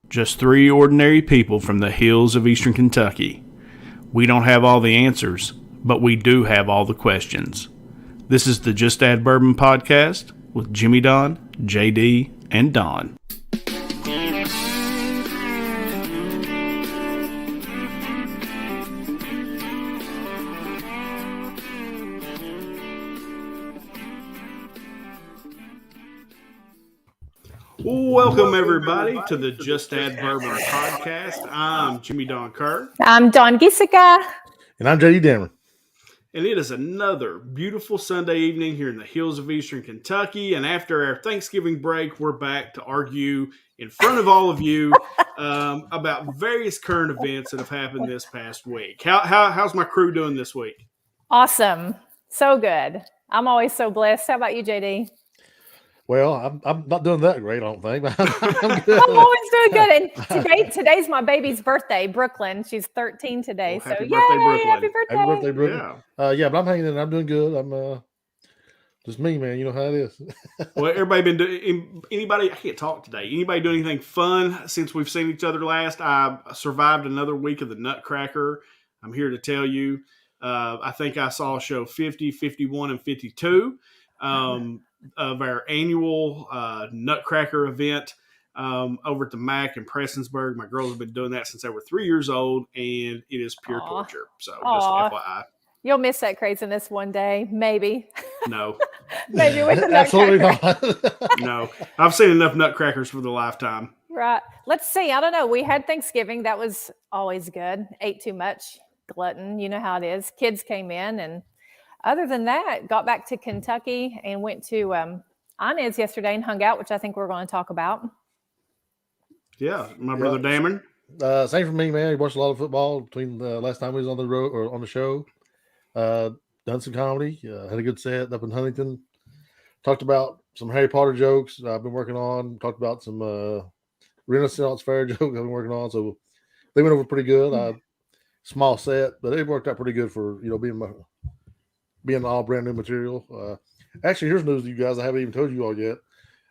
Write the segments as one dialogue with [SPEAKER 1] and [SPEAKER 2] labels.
[SPEAKER 1] Just three ordinary people from the hills of eastern Kentucky. We don't have all the answers, but we do have all the questions. This is the Just Add Bourbon podcast with Jimmy Don, JD, and Don. Welcome, everybody, to the Just Add Bourbon podcast. I'm Jimmy Don Kerr.
[SPEAKER 2] I'm Don Gisica.
[SPEAKER 3] And I'm JD Dammer.
[SPEAKER 1] And it is another beautiful Sunday evening here in the hills of eastern Kentucky. And after our Thanksgiving break, we're back to argue in front of all of you about various current events that have happened this past week. How's my crew doing this week?
[SPEAKER 2] Awesome. So good. I'm always so blessed. How about you, JD?
[SPEAKER 3] Well, I'm not doing that great, I don't think. I'm good.
[SPEAKER 2] I'm always doing good. And today's my baby's birthday, Brooklyn. She's 13 today.
[SPEAKER 1] Well,
[SPEAKER 2] so
[SPEAKER 1] happy birthday, Brooklyn.
[SPEAKER 2] Happy birthday.
[SPEAKER 3] Happy birthday, Brooklyn.
[SPEAKER 1] Yeah.
[SPEAKER 3] But I'm hanging in. I'm doing good. I'm just me, man. You know how it is.
[SPEAKER 1] Well, everybody been doing. Anybody? I can't talk today. Anybody doing anything fun since we've seen each other last? I survived another week of the Nutcracker. I'm here to tell you. I think I saw show 50, 51, and 52. Of our annual Nutcracker event over at the MAC in Prestonsburg. My girls have been doing that since they were 3 years old, and it is pure torture. So just FYI.
[SPEAKER 2] You'll miss that craziness one day, maybe.
[SPEAKER 1] No.
[SPEAKER 2] Maybe with the
[SPEAKER 3] Absolutely
[SPEAKER 2] Nutcracker.
[SPEAKER 3] not.
[SPEAKER 1] No. I've seen enough Nutcrackers for the lifetime.
[SPEAKER 2] Right. Let's see. I don't know. We had Thanksgiving. That was always good. Ate too much. Glutton. You know how it is. Kids came in, and other than that, got back to Kentucky and went to Inez yesterday and hung out, which I think we're going to talk about.
[SPEAKER 1] Yeah, my brother Damon.
[SPEAKER 3] Same for me, man. He watched a lot of football between the last time we was on the road or on the show. Done some comedy. Had a good set up in Huntington. Talked about some Harry Potter jokes I've been working on. Talked about some Renaissance fair jokes I've been working on. So they went over pretty good. Small set, but it worked out pretty good for being all brand new material. Actually, here's news to you guys I haven't even told you all yet.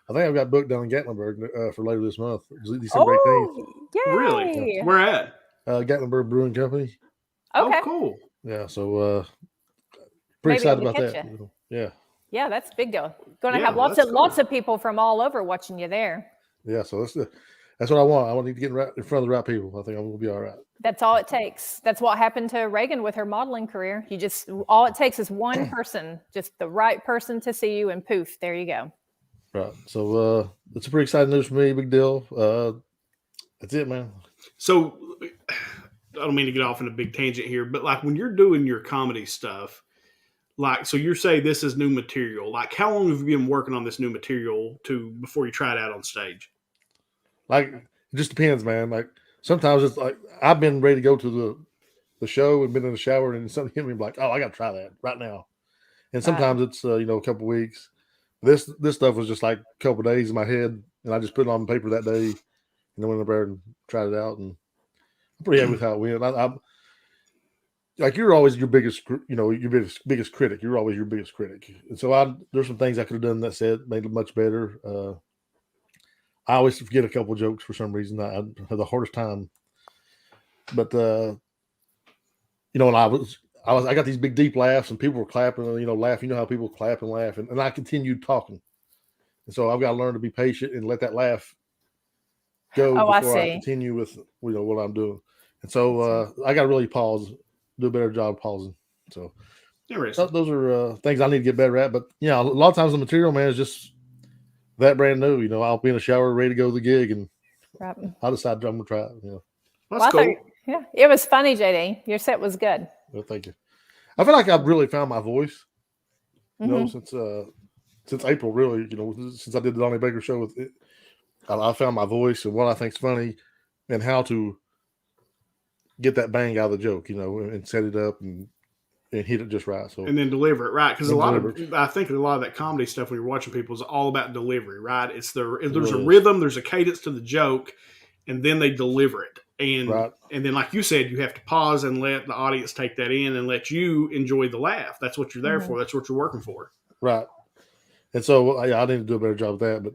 [SPEAKER 3] I think I've got booked down in Gatlinburg for later this month, December 18th.
[SPEAKER 2] Yay.
[SPEAKER 1] Really? Yeah. Where at?
[SPEAKER 3] Gatlinburg Brewing Company.
[SPEAKER 2] Okay.
[SPEAKER 1] Oh, cool.
[SPEAKER 3] Yeah, so pretty excited about that. Yeah.
[SPEAKER 2] Yeah, that's a big deal. Going to have lots of people from all over watching you there.
[SPEAKER 3] Yeah, so that's what I want. I want to get in front of the right people. I think I'm going to be all right.
[SPEAKER 2] That's all it takes. That's what happened to Reagan with her modeling career. All it takes is one person, just the right person to see you, and poof, there you go.
[SPEAKER 3] Right. So it's a pretty exciting news for me. Big deal. That's it, man.
[SPEAKER 1] So I don't mean to get off in a big tangent here, but like when you're doing your comedy stuff, like, so you're saying this is new material. Like, how long have you been working on this new material before you try it out on stage?
[SPEAKER 3] Like, it just depends, man. Like, sometimes it's like I've been ready to go to the show and been in the shower and something hit me like, oh, I got to try that right now. And sometimes it's a couple weeks. This stuff was just like a couple days in my head, and I just put it on paper that day, and then went up there and tried it out, and I'm pretty happy with how it went. I'm like, you're always your biggest critic. You're always your biggest critic, and so there's some things I could have done that set made it much better. I always forget a couple jokes for some reason. I have the hardest time. But when I got these big deep laughs and people were clapping and laughing. You know how people clap and laugh, and I continued talking. And so I've got to learn to be patient and let that laugh go before I continue with what I'm doing. And so I got to really pause, do a better job of pausing. So those are things I need to get better at. But a lot of times the material, man, is just that brand new. I'll be in the shower ready to go to the gig, and I'll decide I'm gonna try it.
[SPEAKER 1] That's cool.
[SPEAKER 2] It was funny, JD. Your set was good.
[SPEAKER 3] Well, thank you. I feel like I've really found my voice. Since April, really. Since I did the Donnie Baker show with it, I found my voice and what I think's funny, and how to get that bang out of the joke. And set it up and hit it just right. So
[SPEAKER 1] and then deliver it right, because I think a lot of that comedy stuff when you're watching people is all about delivery, right? There's a rhythm, there's a cadence to the joke, and then they deliver it. And then, like you said, you have to pause and let the audience take that in and let you enjoy the laugh. That's what you're there for. That's what you're working for.
[SPEAKER 3] Right. And so I need to do a better job of that. But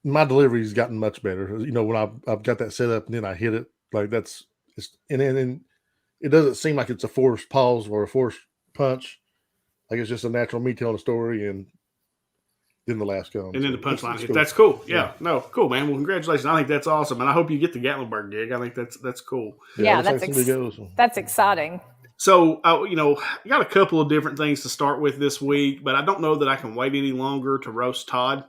[SPEAKER 3] my delivery's gotten much better. You know, when I've got that set up and then I hit it, like and then it doesn't seem like it's a forced pause or a forced punch. Like it's just a natural me telling a story, and then the last comes.
[SPEAKER 1] And then the punchline hit.
[SPEAKER 3] Cool.
[SPEAKER 1] That's cool. Yeah. No, cool, man. Well, congratulations. I think that's awesome. And I hope you get the Gatlinburg gig. I think that's cool.
[SPEAKER 2] Yeah, that's exciting.
[SPEAKER 1] So, you know, I got a couple of different things to start with this week, but I don't know that I can wait any longer to roast Todd.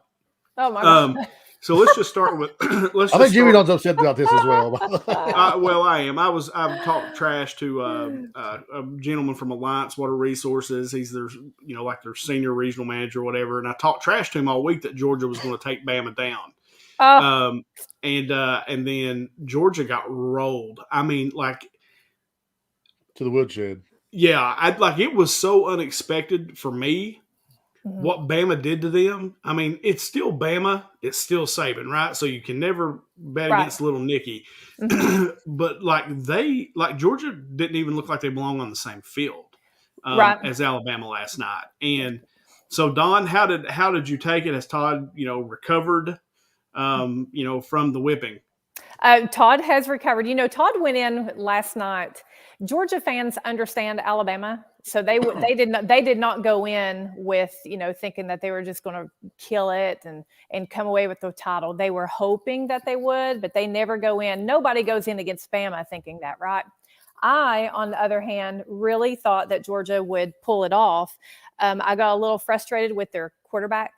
[SPEAKER 2] Oh, my God.
[SPEAKER 1] So let's just start with.
[SPEAKER 3] I think Jimmy don't upset about this as well.
[SPEAKER 1] Well, I am. I've talked trash to a gentleman from Alliance Water Resources. He's their, you know, like their senior regional manager or whatever. And I talked trash to him all week that Georgia was going to take Bama down. And then Georgia got rolled. I mean, like
[SPEAKER 3] to the woodshed.
[SPEAKER 1] Yeah, it was so unexpected for me. What Bama did to them. I mean, it's still Bama. It's still Saban, right? So you can never bet against little Nicky. But Georgia didn't even look like they belong on the same field as Alabama last night. And so, Don, how did you take it? Has Todd, you know, recovered, you know, from the whipping?
[SPEAKER 2] Todd has recovered. You know, Todd went in last night. Georgia fans understand Alabama, so they did not go in with, you know, thinking that they were just going to kill it and come away with the title. They were hoping that they would, but they never go in. Nobody goes in against Bama thinking that, right? I, on the other hand, really thought that Georgia would pull it off. I got a little frustrated with their quarterback.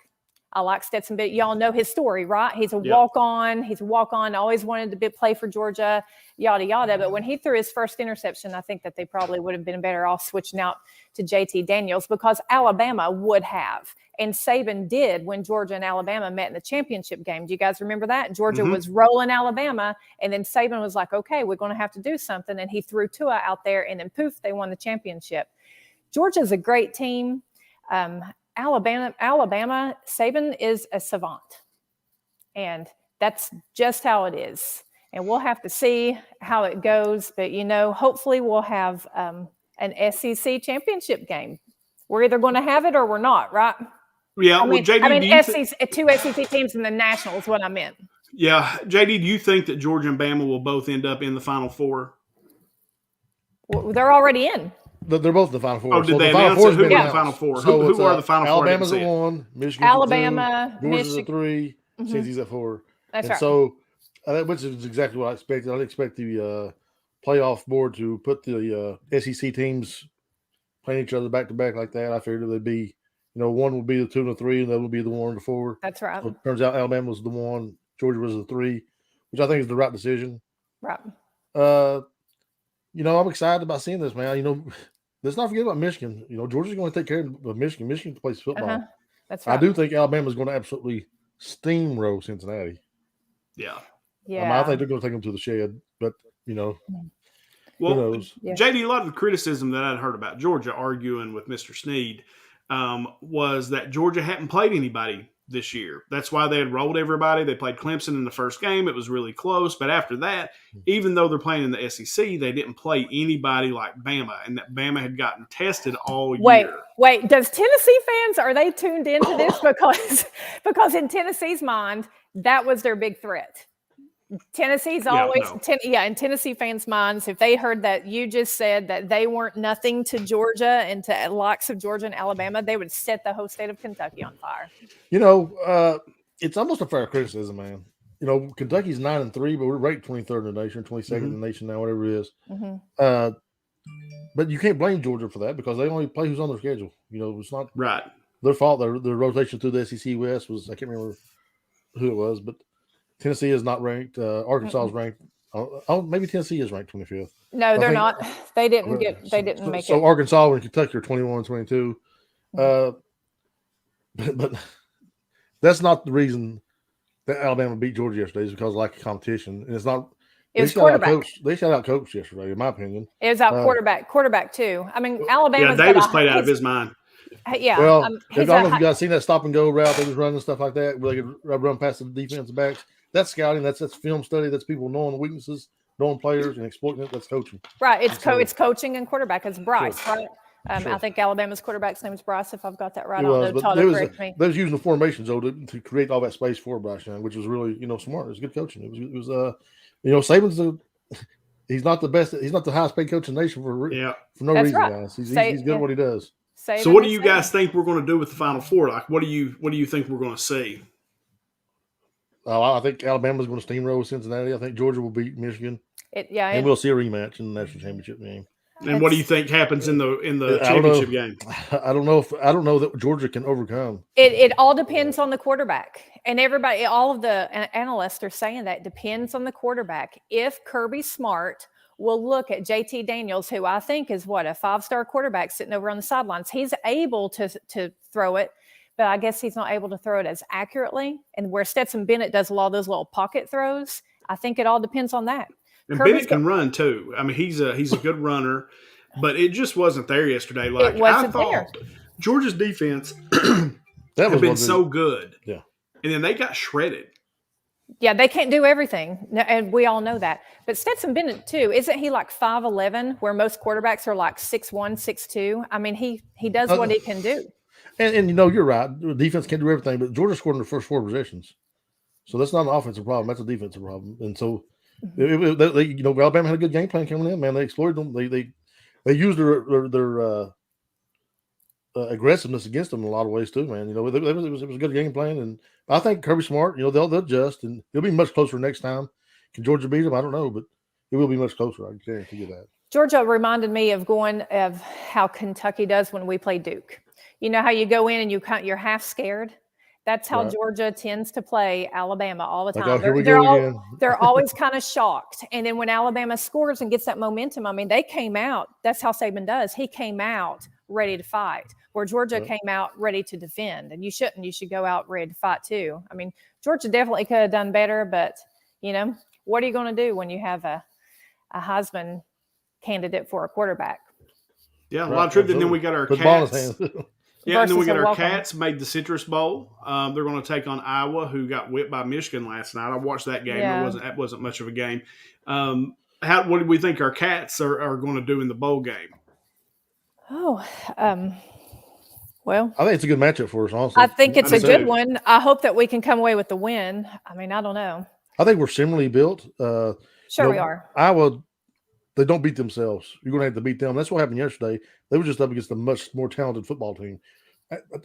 [SPEAKER 2] I like Stetson, but y'all know his story, right? He's a walk-on. He's a walk-on. Always wanted to play for Georgia, yada, yada. But when he threw his first interception, I think that they probably would have been better off switching out to JT Daniels, because Alabama would have. And Saban did when Georgia and Alabama met in the championship game. Do you guys remember that? Georgia was rolling Alabama, and then Saban was like, okay, we're going to have to do something. And he threw Tua out there, and then poof, they won the championship. Georgia's a great team. Alabama, Saban is a savant. And that's just how it is. And we'll have to see how it goes. But, you know, hopefully we'll have an SEC championship game. We're either going to have it or we're not, right?
[SPEAKER 1] Yeah.
[SPEAKER 2] JD, two SEC teams in the National is what I meant.
[SPEAKER 1] Yeah. JD, do you think that Georgia and Bama will both end up in the Final Four?
[SPEAKER 2] Well, they're already in.
[SPEAKER 3] They're both in the Final Four.
[SPEAKER 1] Oh, did they announce it? Who are the Final Four?
[SPEAKER 3] So
[SPEAKER 1] who are the Final Four?
[SPEAKER 3] Alabama's at 1, Michigan's at 2, Georgia's at 3, Tennessee's at 4.
[SPEAKER 2] That's right.
[SPEAKER 3] So, which is exactly what I expected. I didn't expect the playoff board to put the SEC teams playing each other back to back like that. I figured they'd be, you know, one would be the 2 and the 3, and the other would be the 1 and the 4.
[SPEAKER 2] That's right.
[SPEAKER 3] So it turns out Alabama was the 1, Georgia was the 3, which I think is the right decision.
[SPEAKER 2] Right.
[SPEAKER 3] You know, I'm excited about seeing this, man. You know, let's not forget about Michigan. You know, Georgia's going to take care of Michigan. Michigan plays football.
[SPEAKER 2] That's right.
[SPEAKER 3] I do think Alabama's going to absolutely steamroll Cincinnati.
[SPEAKER 1] Yeah.
[SPEAKER 2] Yeah.
[SPEAKER 3] I think they're going to take them to the shed, but, you know,
[SPEAKER 1] well,
[SPEAKER 3] who knows?
[SPEAKER 1] Yeah. JD, a lot of the criticism that I'd heard about Georgia arguing with Mr. Snead was that Georgia hadn't played anybody this year. That's why they had rolled everybody. They played Clemson in the first game. It was really close. But after that, even though they're playing in the SEC, they didn't play anybody like Bama, and that Bama had gotten tested all year.
[SPEAKER 2] Wait, does Tennessee fans, are they tuned into this? Because in Tennessee's mind, that was their big threat. Tennessee's always, in Tennessee fans' minds, if they heard that you just said that they weren't nothing to Georgia and to likes of Georgia and Alabama, they would set the whole state of Kentucky on fire.
[SPEAKER 3] You know, it's almost a fair criticism, man. You know, Kentucky's 9-3, but we're ranked 23rd in the nation, 22nd in the nation now, whatever it is. But you can't blame Georgia for that because they only play who's on their schedule. You know, it's not their fault. Their rotation through the SEC West was, I can't remember who it was, but Tennessee is not ranked. Arkansas is ranked. Maybe Tennessee is ranked 25th.
[SPEAKER 2] No, they're not. They didn't get. They didn't make it.
[SPEAKER 3] So Arkansas and Kentucky are 21, 22. But that's not the reason that Alabama beat Georgia yesterday. Is because of lack of competition, and it's not.
[SPEAKER 2] It was quarterback.
[SPEAKER 3] They shut out coach yesterday, in my opinion.
[SPEAKER 2] It was out quarterback too. I mean, Alabama.
[SPEAKER 1] Yeah, Davis played out of his mind.
[SPEAKER 2] Yeah.
[SPEAKER 3] Well, I don't know if you guys seen that stop and go route they was running and stuff like that, where they could run past the defensive backs. That's scouting. That's film study. That's people knowing the weaknesses, knowing players, and exploiting it. That's coaching.
[SPEAKER 2] Right. It's coaching and quarterback. It's Bryce, right? I think Alabama's quarterback's name is Bryce, if I've got that right.
[SPEAKER 3] It
[SPEAKER 2] I don't
[SPEAKER 3] was,
[SPEAKER 2] know.
[SPEAKER 3] but
[SPEAKER 2] Todd
[SPEAKER 3] they
[SPEAKER 2] will
[SPEAKER 3] was
[SPEAKER 2] correct me.
[SPEAKER 3] they was using the formations though to create all that space for Bryce Young, which was really smart. It was good coaching. It was Saban's he's not the best. He's not the highest paid coach in the nation for no
[SPEAKER 2] That's
[SPEAKER 3] reason,
[SPEAKER 2] right.
[SPEAKER 3] guys. He's good at what he does.
[SPEAKER 1] So what do you guys think we're going to do with the Final Four? Like, what do you think we're going to see?
[SPEAKER 3] I think Alabama's going to steamroll Cincinnati. I think Georgia will beat Michigan. And we'll see a rematch in the national championship game.
[SPEAKER 1] And what do you think happens in the championship game?
[SPEAKER 3] I don't know that Georgia can overcome.
[SPEAKER 2] It all depends on the quarterback, and everybody, all of the analysts are saying that depends on the quarterback. If Kirby Smart will look at JT Daniels, who I think is a 5-star quarterback sitting over on the sidelines, he's able to throw it, but I guess he's not able to throw it as accurately. And where Stetson Bennett does a lot of those little pocket throws, I think it all depends on that.
[SPEAKER 1] And Bennett can run too. I mean, he's a good runner, but it just wasn't there yesterday. Like I thought, Georgia's defense had been so good.
[SPEAKER 3] Yeah,
[SPEAKER 1] and then they got shredded.
[SPEAKER 2] Yeah, they can't do everything, and we all know that. But Stetson Bennett too, isn't he like 5'11", where most quarterbacks are like 6'1", 6'2"? I mean, he does what he can do.
[SPEAKER 3] And you're right. The defense can't do everything, but Georgia scored in the first 4 possessions, so that's not an offensive problem. That's a defensive problem, and so. Alabama had a good game plan coming in. Man, they exploited them. They used their aggressiveness against them in a lot of ways too. Man, it was a good game plan, and I think Kirby Smart. They'll adjust, and it'll be much closer next time. Can Georgia beat them? I don't know, but it will be much closer. I can guarantee you that.
[SPEAKER 2] Georgia reminded me of how Kentucky does when we play Duke. You know how you go in and you're half scared. That's how Georgia tends to play Alabama all the time. They're always kind of shocked. And then when Alabama scores and gets that momentum, I mean, they came out. That's how Saban does. He came out ready to fight, where Georgia came out ready to defend. And you shouldn't. You should go out ready to fight too. I mean, Georgia definitely could have done better, but, what are you going to do when you have a Heisman candidate for a quarterback?
[SPEAKER 1] Yeah, a lot of truth. And then we got our Cats. Yeah, and then we got our Cats made the Citrus Bowl. They're going to take on Iowa, who got whipped by Michigan last night. I watched that game. That wasn't much of a game. What do we think our Cats are going to do in the bowl game?
[SPEAKER 2] Well,
[SPEAKER 3] I think it's a good matchup for us. Also,
[SPEAKER 2] I think it's a good one. I hope that we can come away with the win. I mean, I don't know.
[SPEAKER 3] I think we're similarly built.
[SPEAKER 2] Sure, we are.
[SPEAKER 3] Iowa, they don't beat themselves. You're going to have to beat them. That's what happened yesterday. They were just up against a much more talented football team.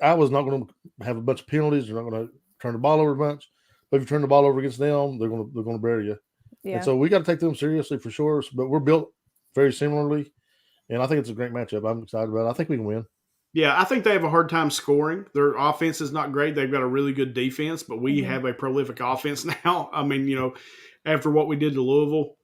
[SPEAKER 3] Iowa's not going to have a bunch of penalties. They're not going to turn the ball over a bunch. But if you turn the ball over against them, they're going to bury you. Yeah. And so we got to take them seriously for sure. But we're built very similarly, and I think it's a great matchup. I'm excited about it. I think we can win.
[SPEAKER 1] Yeah, I think they have a hard time scoring. Their offense is not great. They've got a really good defense, but we have a prolific offense now. I mean, after what we did to Louisville,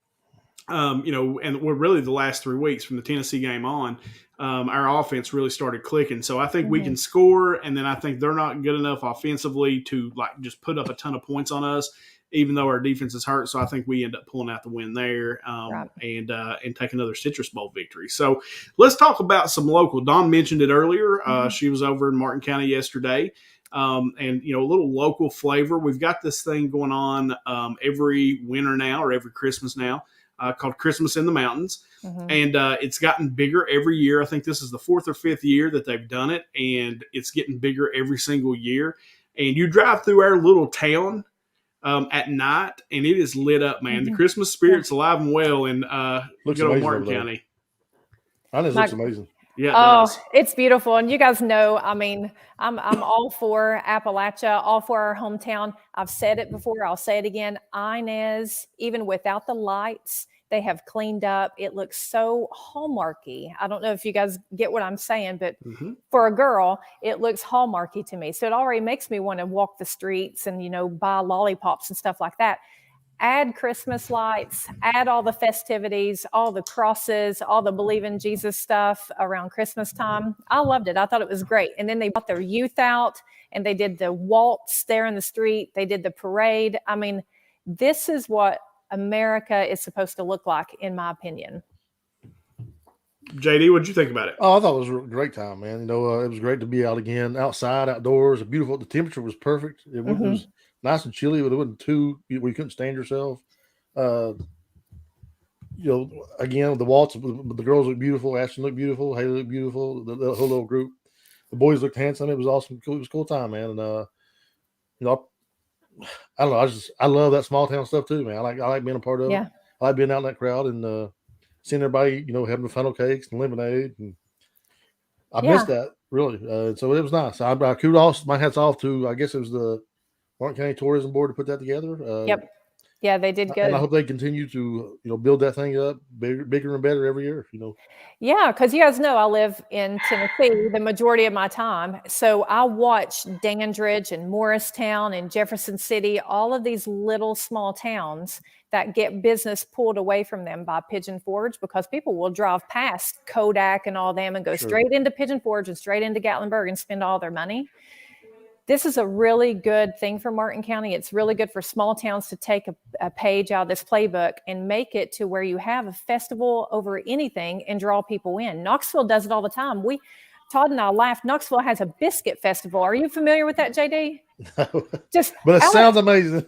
[SPEAKER 1] and we're really the last 3 weeks from the Tennessee game on, our offense really started clicking. So I think we can score, and then I think they're not good enough offensively to just put up a ton of points on us, even though our defense is hurt. So I think we end up pulling out the win there and take another Citrus Bowl victory. So let's talk about some local. Dawn mentioned it earlier. She was over in Martin County yesterday. And, a little local flavor. We've got this thing going on every winter now or every Christmas now. Called Christmas in the Mountains. And it's gotten bigger every year. I think this is the 4th or 5th year that they've done it, and it's getting bigger every single year. And you drive through our little town at night, and it is lit up, man. The Christmas spirit's alive and well in good old Martin County.
[SPEAKER 3] I think it looks amazing.
[SPEAKER 1] Yeah, it does.
[SPEAKER 2] It's beautiful. And you guys know, I mean, I'm all for Appalachia, all for our hometown. I've said it before. I'll say it again. Inez, even without the lights, they have cleaned up. It looks so hallmarky. I don't know if you guys get what I'm saying, but for a girl, it looks hallmarky to me. So it already makes me want to walk the streets and, buy lollipops and stuff like that. Add Christmas lights, add all the festivities, all the crosses, all the believe in Jesus stuff around Christmas time. I loved it. I thought it was great. And then they brought their youth out and they did the waltz there in the street. They did the parade. I mean, this is what America is supposed to look like, in my opinion.
[SPEAKER 1] JD, what'd you think about it?
[SPEAKER 3] Oh, I thought it was a great time, man. It was great to be out again, outside, outdoors. Beautiful. The temperature was perfect. It was nice and chilly, but it wasn't too where you couldn't stand yourself. again, the waltz, the girls look beautiful. Ashton looked beautiful. Haley looked beautiful. The whole little group. The boys looked handsome. It was awesome. Cool. It was a cool time, man. And I don't know. I love that small town stuff too, man. I like being a part of it.
[SPEAKER 2] Yeah.
[SPEAKER 3] I like being out in that crowd and seeing everybody, having the funnel cakes and lemonade. And I missed that really. So it was nice. I kudos. My hats off to. I guess it was the Martin County Tourism Board to put that together.
[SPEAKER 2] Yep. Yeah, they did good.
[SPEAKER 3] And I hope they continue to, build that thing up bigger and better every year.
[SPEAKER 2] Yeah, because you guys know I live in Tennessee the majority of my time. So I watch Dandridge and Morristown and Jefferson City, all of these little small towns that get business pulled away from them by Pigeon Forge because people will drive past Kodak and all them and go straight into Pigeon Forge and straight into Gatlinburg and spend all their money. This is a really good thing for Martin County. It's really good for small towns to take a page out of this playbook and make it to where you have a festival over anything and draw people in. Knoxville does it all the time. Todd and I laughed. Knoxville has a biscuit festival. Are you familiar with that, JD?
[SPEAKER 3] No. But it sounds amazing.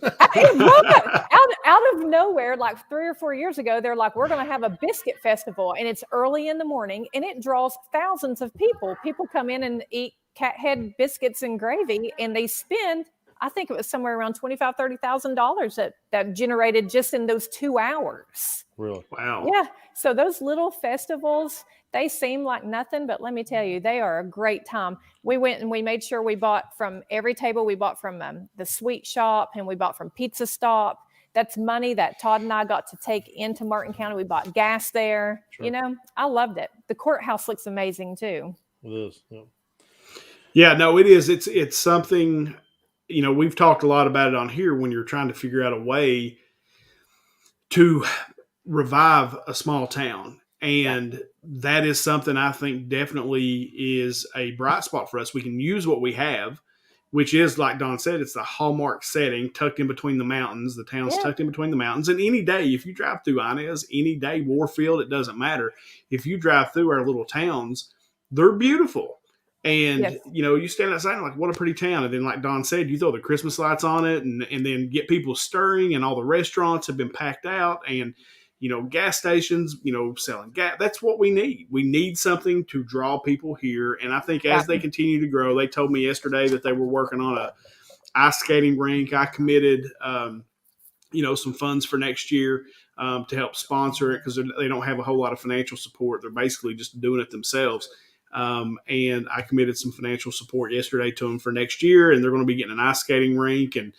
[SPEAKER 2] Out of nowhere, like 3 or 4 years ago, they're like, we're going to have a biscuit festival. And it's early in the morning and it draws thousands of people. People come in and eat cat head biscuits and gravy, and they spend, I think it was somewhere around $25,000, $30,000 that generated just in those 2 hours.
[SPEAKER 3] Really?
[SPEAKER 1] Wow.
[SPEAKER 2] Yeah. So those little festivals, they seem like nothing, but let me tell you, they are a great time. We went and we made sure we bought from every table. We bought from the sweet shop and we bought from Pizza Stop. That's money that Todd and I got to take into Martin County. We bought gas there.
[SPEAKER 3] Sure.
[SPEAKER 2] I loved it. The courthouse looks amazing too.
[SPEAKER 3] It is. Yeah.
[SPEAKER 1] Yeah, no, it is. It's something, we've talked a lot about it on here when you're trying to figure out a way to revive a small town. And that is something I think definitely is a bright spot for us. We can use what we have, which is, like Don said, it's the hallmark setting tucked in between the mountains. The town's tucked in between the mountains. And any day, if you drive through Inez, any day, Warfield, it doesn't matter. If you drive through our little towns, they're beautiful. And, you stand outside and like, what a pretty town. And then, like Don said, you throw the Christmas lights on it and then get people stirring, and all the restaurants have been packed out, and, gas stations, selling gas. That's what we need. We need something to draw people here. And I think as they continue to grow, they told me yesterday that they were working on a ice skating rink. I committed, some funds for next year to help sponsor it because they don't have a whole lot of financial support. They're basically just doing it themselves. And I committed some financial support yesterday to them for next year, and they're going to be getting an ice skating rink and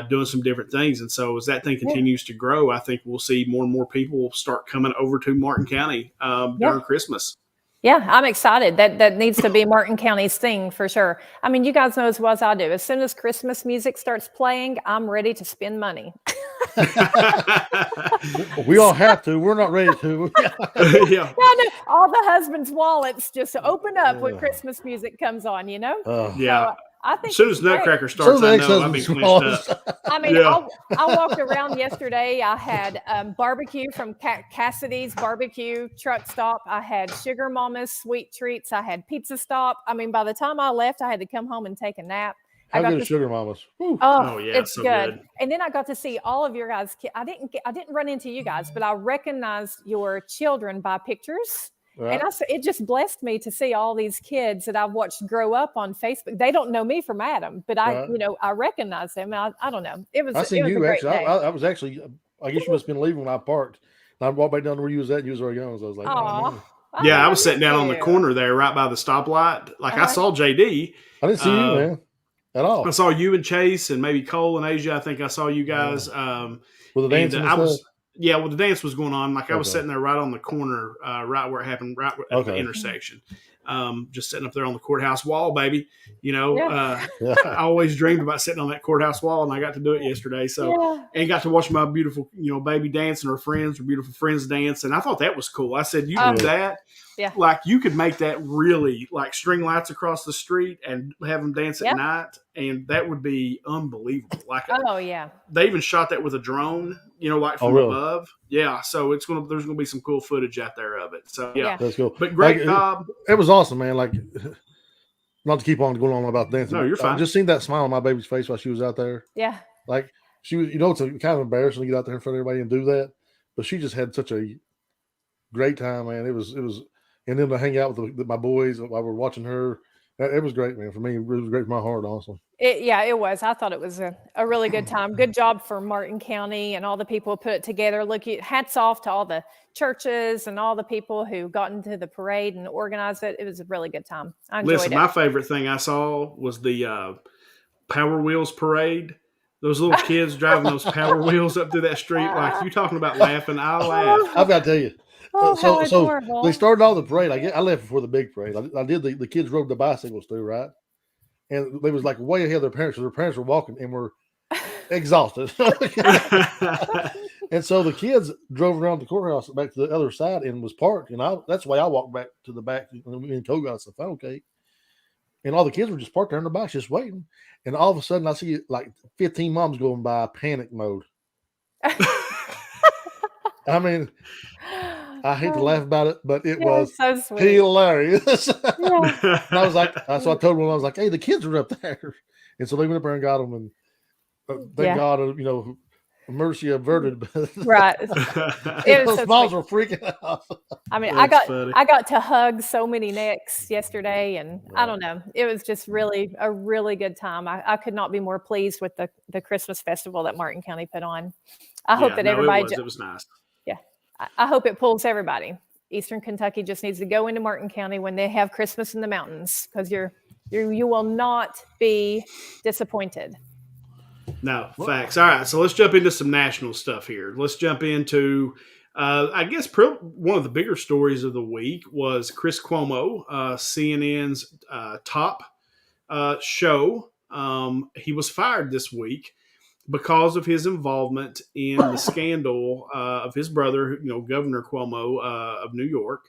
[SPEAKER 1] doing some different things. And so as that thing continues to grow, I think we'll see more and more people start coming over to Martin County during Christmas.
[SPEAKER 2] Yeah, I'm excited. That needs to be Martin County's thing for sure. I mean, you guys know as well as I do. As soon as Christmas music starts playing, I'm ready to spend money.
[SPEAKER 3] We all have to. We're not ready to.
[SPEAKER 1] Yeah.
[SPEAKER 2] No, all the husbands' wallets just open up when Christmas music comes on,
[SPEAKER 1] Yeah.
[SPEAKER 2] So, I think
[SPEAKER 1] as soon as Nutcracker starts, I know I've been clenched up.
[SPEAKER 2] I mean, I walked around yesterday. I had barbecue from Cassidy's Barbecue Truck Stop. I had Sugar Mama's Sweet Treats. I had Pizza Stop. I mean, by the time I left, I had to come home and take a nap.
[SPEAKER 3] How good is Sugar Mama's?
[SPEAKER 2] Oh, yeah, it's
[SPEAKER 1] so
[SPEAKER 2] good. And then I got to see all of your guys. I didn't run into you guys, but I recognized your children by pictures. Right. And it just blessed me to see all these kids that I've watched grow up on Facebook. They don't know me from Adam, but I recognize them. I don't know. It was
[SPEAKER 3] a
[SPEAKER 2] great
[SPEAKER 3] actually.
[SPEAKER 2] day.
[SPEAKER 3] I was actually. I guess you must have been leaving when I parked. And I walked back down to where you was at. And you was already gone. So I was like,
[SPEAKER 1] I was sitting down on the corner there, right by the stoplight. Like I saw JD.
[SPEAKER 3] I didn't see you, man, at all.
[SPEAKER 1] I saw you and Chase and maybe Cole and Asia. I think I saw you guys.
[SPEAKER 3] With the dancing and stuff?
[SPEAKER 1] Yeah, well, the dance was going on. Like I was sitting there right on the corner, right where it happened, right at the intersection. Just sitting up there on the courthouse wall, baby. I always dreamed about sitting on that courthouse wall, and I got to do it yesterday. So, and got to watch my beautiful, baby dance and her beautiful friends dance. And I thought that was cool. I said, you do that.
[SPEAKER 2] Yeah.
[SPEAKER 1] Like you could make that really like string lights across the street and have them dance at night. And that would be unbelievable. Like, they even shot that with a drone, like from above. Yeah. So there's going to be some cool footage out there of it. So
[SPEAKER 3] that's cool.
[SPEAKER 1] But great, Bob.
[SPEAKER 3] It was awesome, man. Like, not to keep on going on about dancing.
[SPEAKER 1] No, you're fine.
[SPEAKER 3] I just seen that smile on my baby's face while she was out there.
[SPEAKER 2] Yeah.
[SPEAKER 3] Like she was, it's kind of embarrassing to get out there in front of everybody and do that. but she just had such a great time, man. It was, and then to hang out with my boys while we're watching her, it was great, man. For me, it was great for my heart, honestly.
[SPEAKER 2] It was. I thought it was a really good time. Good job for Martin County and all the people who put it together. Look, hats off to all the churches and all the people who got into the parade and organized it. It was a really good time. I enjoyed it.
[SPEAKER 1] My favorite thing I saw was the Power Wheels parade. Those little kids driving those Power Wheels up through that street. Like, you talking about laughing, I laughed.
[SPEAKER 3] I've got to tell you.
[SPEAKER 2] So
[SPEAKER 3] they started all the parade. I left before the big parade. I did the kids rode the bicycles through, right? And they was like way ahead of their parents. So their parents were walking and were exhausted. And so the kids drove around the courthouse back to the other side and was parked. And that's why I walked back to the back. And me and Cole got us a funnel cake. And all the kids were just parked there on the bikes, just waiting. And all of a sudden, I see like 15 moms going by, panic mode. I mean, I hate to laugh about it, but it was
[SPEAKER 2] so sweet.
[SPEAKER 3] Hilarious. And I was like, so I told them, I was like, hey, the kids are up there. And so they went up there and got them. And thank God, mercy averted.
[SPEAKER 2] Right.
[SPEAKER 3] Those moms were freaking out.
[SPEAKER 2] I mean, I got to hug so many necks yesterday, and right. I don't know. It was just really a really good time. I could not be more pleased with the Christmas festival that Martin County put on. I hope that everybody.
[SPEAKER 1] It was nice.
[SPEAKER 2] Yeah, I hope it pulls everybody. Eastern Kentucky just needs to go into Martin County when they have Christmas in the mountains, because you will not be disappointed.
[SPEAKER 1] No, facts. All right, so let's jump into some national stuff here. Let's jump into, I guess, one of the bigger stories of the week was Chris Cuomo, CNN's top show. He was fired this week because of his involvement in the scandal of his brother, Governor Cuomo of New York.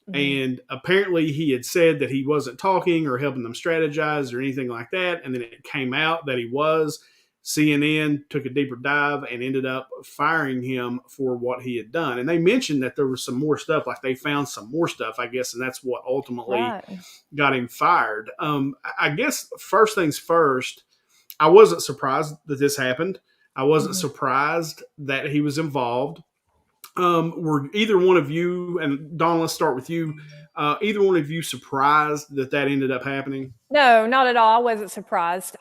[SPEAKER 1] Mm-hmm. And apparently he had said that he wasn't talking or helping them strategize or anything like that. And then it came out that he was. CNN took a deeper dive and ended up firing him for what he had done. And they mentioned that there was some more stuff, like they found some more stuff, I guess, and that's what ultimately got him fired. I guess first things first, I wasn't surprised that this happened. I wasn't surprised that he was involved. Were either one of you, and Dawn, let's start with you, either one of you surprised that ended up happening?
[SPEAKER 2] No, not at all. I wasn't surprised.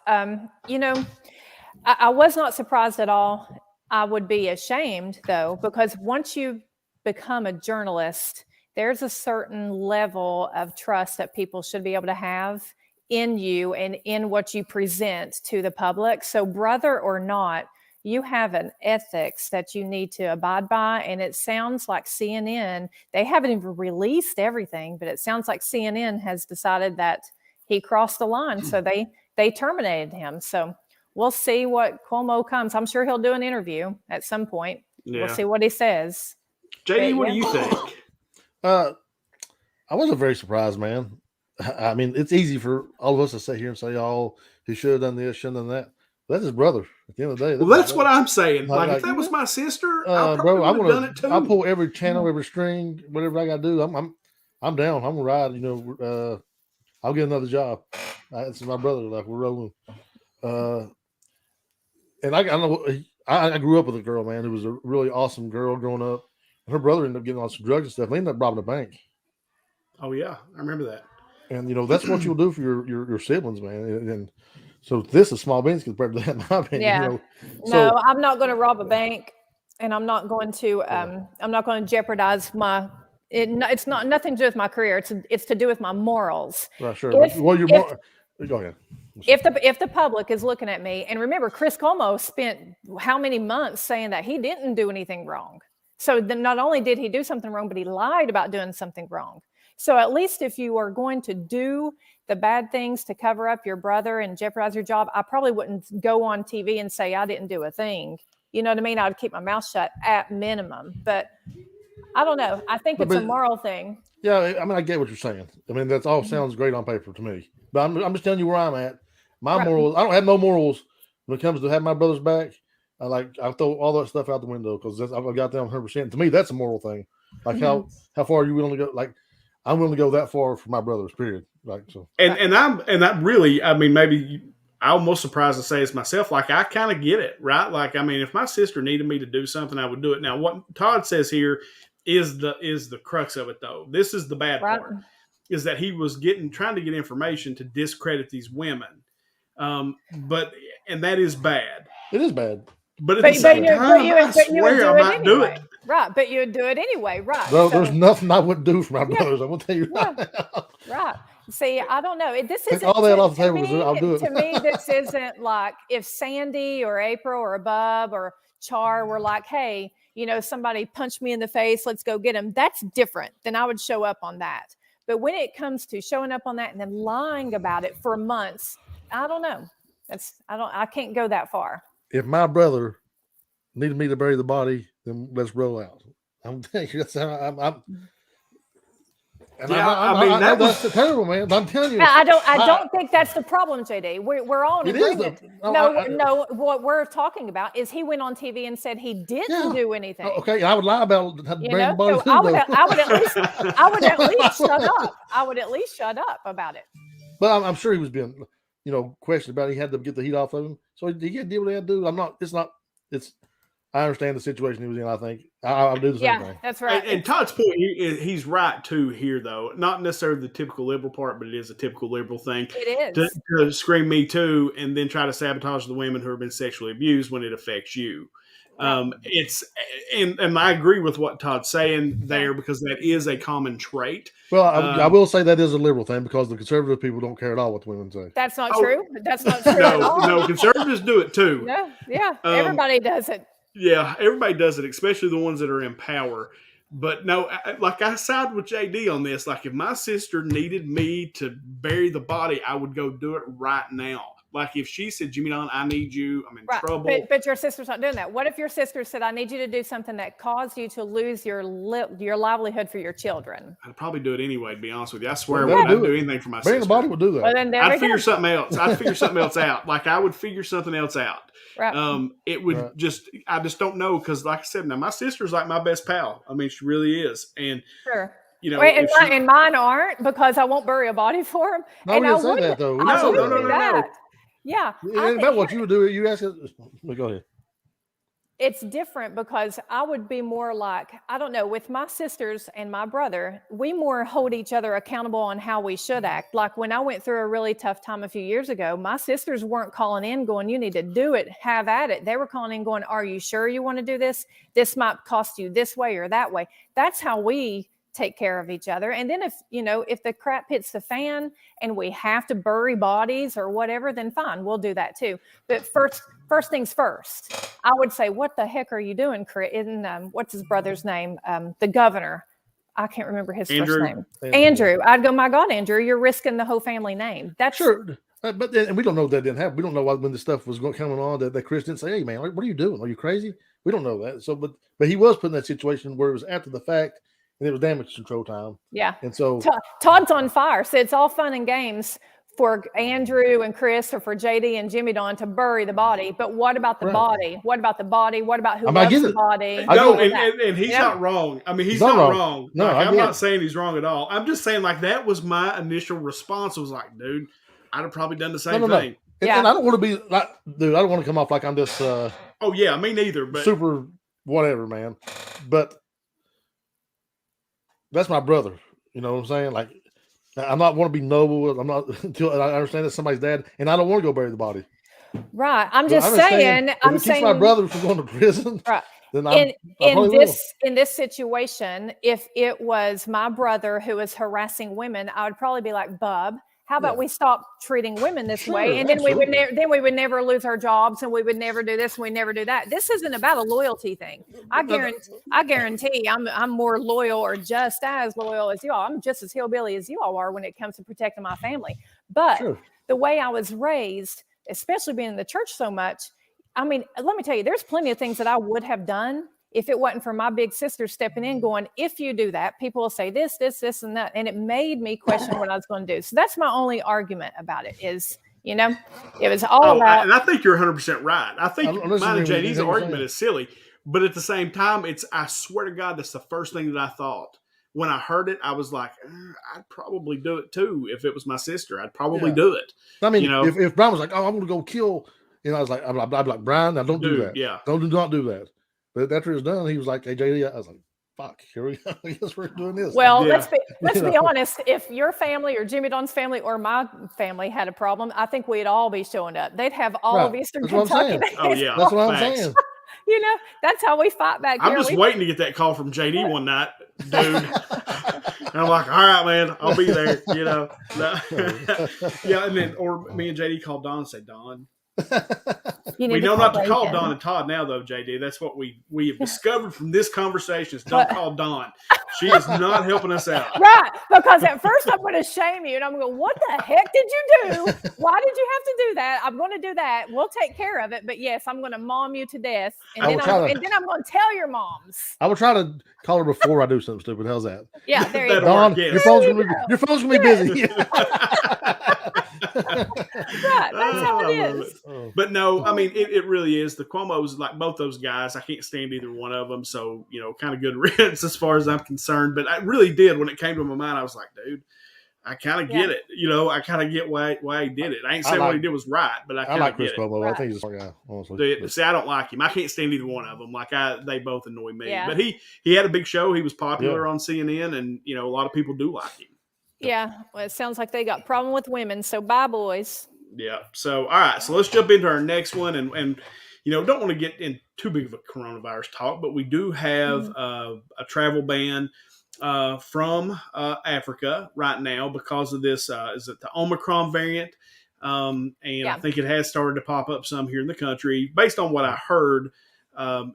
[SPEAKER 2] I was not surprised at all. I would be ashamed, though, because once you become a journalist, there's a certain level of trust that people should be able to have in you and in what you present to the public. So brother or not, you have an ethics that you need to abide by. And it sounds like CNN, they haven't even released everything, but it sounds like CNN has decided that he crossed the line. So they terminated him. So we'll see what Cuomo comes. I'm sure he'll do an interview at some point. Yeah. We'll see what he says.
[SPEAKER 1] JD, what do you think?
[SPEAKER 3] I wasn't very surprised, man. I mean, it's easy for all of us to sit here and say, oh, he should have done this, should have done that. But that's his brother at the end of the day.
[SPEAKER 1] Well, that's what I'm saying. Like if that was my sister, I probably would have done it too.
[SPEAKER 3] I'll pull every channel, every string, whatever I got to do. I'm down. I'm going to ride. I'll get another job. It's my brother. Like, we're rolling. And I know I grew up with a girl, man, who was a really awesome girl growing up. Her brother ended up getting on some drugs and stuff. They ended up robbing a bank.
[SPEAKER 1] Oh yeah, I remember that.
[SPEAKER 3] And that's what you'll do for your siblings, man. And so this is small beans compared to that, in my opinion.
[SPEAKER 2] Yeah. No, I'm not going to rob a bank, and I'm not going to jeopardize my. It's not nothing to do with my career. It's to do with my morals.
[SPEAKER 3] Right, sure. Go ahead.
[SPEAKER 2] If the public is looking at me, and remember, Chris Cuomo spent how many months saying that he didn't do anything wrong. So then not only did he do something wrong, but he lied about doing something wrong. So at least if you are going to do the bad things to cover up your brother and jeopardize your job, I probably wouldn't go on TV and say I didn't do a thing. You know what I mean? I would keep my mouth shut at minimum. But I don't know. I think it's a moral thing.
[SPEAKER 3] Yeah, I mean, I get what you're saying. I mean, that all sounds great on paper to me. But I'm just telling you where I'm at. My morals, I don't have no morals when it comes to having my brother's back. I throw all that stuff out the window because I've got them 100%. To me, that's a moral thing. Like how far are you willing to go? Like I'm willing to go that far for my brothers. Period. Like so.
[SPEAKER 1] And that really, I mean, maybe I'm most surprised to say it's myself. Like, I kind of get it, right? Like, I mean, if my sister needed me to do something, I would do it. Now, what Todd says here is the crux of it, though. This is the bad
[SPEAKER 2] Right.
[SPEAKER 1] part, is that he was trying to get information to discredit these women. And that is bad.
[SPEAKER 3] It is bad.
[SPEAKER 1] But at the same time, I swear I might do it.
[SPEAKER 2] Right, but you would do it anyway, right?
[SPEAKER 3] Bro, there's nothing I wouldn't do for my brothers. I'm gonna tell you right now.
[SPEAKER 2] Right. See, I don't know. This
[SPEAKER 3] Take
[SPEAKER 2] isn't
[SPEAKER 3] all that off the table. I'll do it.
[SPEAKER 2] To me, this isn't like if Sandy or April or Bub or Char were like, hey, somebody punched me in the face, let's go get him. That's different. Then I would show up on that. But when it comes to showing up on that and then lying about it for months, I don't know. I can't go that far.
[SPEAKER 3] If my brother needed me to bury the body, then let's roll out. I'm telling you, that's how I'm. And that's terrible, man. I'm telling you.
[SPEAKER 2] I don't think that's the problem, JD. We're all in agreement. No, what we're talking about is he went on TV and said he didn't do anything.
[SPEAKER 3] Okay, I would lie about burying the body.
[SPEAKER 2] So I would at least shut up. I would at least shut up about it.
[SPEAKER 3] But I'm sure he was being, questioned about it. He had to get the heat off of him. So he had to deal with that, dude. I understand the situation he was in. I think I'll do the same thing.
[SPEAKER 2] Yeah, that's right.
[SPEAKER 1] And Todd's point, he's right too here, though. Not necessarily the typical liberal part, but it is a typical liberal thing.
[SPEAKER 2] It is
[SPEAKER 1] to scream "Me Too" and then try to sabotage the women who have been sexually abused when it affects you. Right. And I agree with what Todd's saying there, because that is a common trait.
[SPEAKER 3] Well, I will say that is a liberal thing, because the conservative people don't care at all what the women say.
[SPEAKER 2] That's not true. That's not true at all.
[SPEAKER 1] No, conservatives do it too.
[SPEAKER 2] No, yeah, everybody does it.
[SPEAKER 1] Yeah, everybody does it, especially the ones that are in power. But no, I side with JD on this. Like, if my sister needed me to bury the body, I would go do it right now. Like, if she said, Jimmy Don, I need you, I'm in trouble.
[SPEAKER 2] But your sister's not doing that. What if your sister said, I need you to do something that caused you to lose your livelihood for your children?
[SPEAKER 1] I'd probably do it anyway, to be honest with you. I swear I'd do anything for my sister.
[SPEAKER 3] Burying the body would do that.
[SPEAKER 2] Well, then
[SPEAKER 1] I'd figure something else. I'd figure something else out. Like, I would figure something else out.
[SPEAKER 2] Right.
[SPEAKER 1] It would I just don't know, because like I said, now my sister's like my best pal. I mean, she really is. And
[SPEAKER 2] sure.
[SPEAKER 1] And
[SPEAKER 2] mine aren't, because I won't bury a body for them.
[SPEAKER 3] No, we didn't say that, though.
[SPEAKER 1] No.
[SPEAKER 2] Yeah.
[SPEAKER 3] It ain't about what you would do. You ask it. Go ahead.
[SPEAKER 2] It's different, because I would be more like, I don't know, with my sisters and my brother, we more hold each other accountable on how we should act. Like, when I went through a really tough time a few years ago, my sisters weren't calling in going, you need to do it, have at it. They were calling in going, are you sure you want to do this? This might cost you this way or that way. That's how we take care of each other. And then if the crap hits the fan and we have to bury bodies or whatever, then fine, we'll do that too. But first things first, I would say, what the heck are you doing, Chris? What's his brother's name? The governor. I can't remember his first name. Andrew. I'd go, my God, Andrew, you're risking the whole family name. That's
[SPEAKER 3] sure. But then, we don't know that didn't happen. We don't know when this stuff was coming on that Chris didn't say, hey, man, what are you doing? Are you crazy? We don't know that. So, but he was put in that situation where it was after the fact, and it was damage control time.
[SPEAKER 2] Yeah.
[SPEAKER 3] And so
[SPEAKER 2] Todd's on fire. So it's all fun and games for Andrew and Chris, or for JD and Jimmy Don to bury the body. But what about the body? What about the body? What about who loves the body?
[SPEAKER 1] No, and he's not wrong. I mean, he's not wrong.
[SPEAKER 3] No,
[SPEAKER 1] I'm not saying he's wrong at all. I'm just saying, like, that was my initial response. I was like, dude, I'd have probably done the same thing.
[SPEAKER 3] And I don't want to be like, dude, I don't want to come off like I'm this.
[SPEAKER 1] Oh yeah, me neither. But
[SPEAKER 3] super whatever, man. But that's my brother. You know what I'm saying? Like, I'm not want to be noble. I'm not until I understand that somebody's dad, and I don't want to go bury the body.
[SPEAKER 2] Right. I'm just saying. I'm saying
[SPEAKER 3] my brother from going to prison.
[SPEAKER 2] Right.
[SPEAKER 3] Then
[SPEAKER 2] in this situation, if it was my brother who was harassing women, I would probably be like, Bub, how about we stop treating women this way? And then we would never lose our jobs, and we would never do this, and we never do that. This isn't about a loyalty thing. I guarantee I'm more loyal, or just as loyal as you all. I'm just as hillbilly as you all are when it comes to protecting my family. But the way I was raised, especially being in the church so much, I mean, let me tell you, there's plenty of things that I would have done if it wasn't for my big sister stepping in going, if you do that, people will say this, and that. And it made me question what I was going to do. So that's my only argument about it is, it was all about.
[SPEAKER 1] And I think you're 100% right. I think mine and JD's argument is silly. But at the same time, I swear to God, that's the first thing that I thought when I heard it, I was like, I'd probably do it too. If it was my sister, I'd probably
[SPEAKER 3] Yeah.
[SPEAKER 1] do it.
[SPEAKER 3] I mean,
[SPEAKER 1] You know?
[SPEAKER 3] if Brian was like, "Oh, I'm going to go kill," I was like, "I'm like Brian, now don't do
[SPEAKER 1] Dude,
[SPEAKER 3] that.
[SPEAKER 1] yeah.
[SPEAKER 3] Do not do that." But after it was done, he was like, "Hey, JD," I was like, "Fuck, here we go. I guess we're doing this."
[SPEAKER 2] Well,
[SPEAKER 1] Yeah.
[SPEAKER 2] let's be honest. If your family or Jimmy Don's family or my family had a problem, I think we'd all be showing up. They'd have all
[SPEAKER 3] Right.
[SPEAKER 2] of Eastern
[SPEAKER 3] That's what I'm
[SPEAKER 2] Kentucky.
[SPEAKER 3] saying.
[SPEAKER 1] Oh yeah,
[SPEAKER 3] That's what I'm
[SPEAKER 1] facts.
[SPEAKER 3] saying.
[SPEAKER 2] You know, that's how we fight back
[SPEAKER 1] I'm
[SPEAKER 2] here.
[SPEAKER 1] just waiting to get that call from JD one night, dude. And I'm like, all right, man, I'll be there. You know, yeah. And then, or me and JD called Don and said, Don, we know not to call Don and Todd now, though, JD. That's what we have discovered from this conversation. Is don't call Don. She is not helping us out.
[SPEAKER 2] Right, because at first I'm going to shame you, and I'm going, what the heck did you do? Why did you have to do that? I'm going to do that. We'll take care of it. But yes, I'm going to mom you to death, and then I'm going to tell your moms.
[SPEAKER 3] I will try to call her before I do something stupid. How's that?
[SPEAKER 2] Yeah, there you go.
[SPEAKER 3] Don,
[SPEAKER 1] yes.
[SPEAKER 3] your phone's gonna be busy.
[SPEAKER 2] Right, that's how it is.
[SPEAKER 1] But no, I mean, it really is. The Cuomos, like both those guys, I can't stand either one of them. So, you know, kind of good riddance as far as I'm concerned. But I really did, when it came to my mind, I was like, dude, I kind of get it. You know, I kind of get why he did it. I ain't saying what he did was right, but I
[SPEAKER 3] like
[SPEAKER 1] Chris
[SPEAKER 3] Cuomo.
[SPEAKER 2] Right.
[SPEAKER 3] I think he's a smart guy, honestly.
[SPEAKER 1] See, I don't like him. I can't stand either one of them. Like, they both annoy me.
[SPEAKER 2] Yeah.
[SPEAKER 1] But he had a big show. He was popular on CNN, and, you know, a lot of people do like him.
[SPEAKER 2] Yeah, well, it sounds like they got problem with women. So bye, boys.
[SPEAKER 1] Yeah. So, all right. So let's jump into our next one. And you know, don't want to get in too big of a coronavirus talk, but we do have a travel ban from Africa right now because of this. Is it the Omicron variant? I think it has started to pop up some here in the country. Based on what I heard,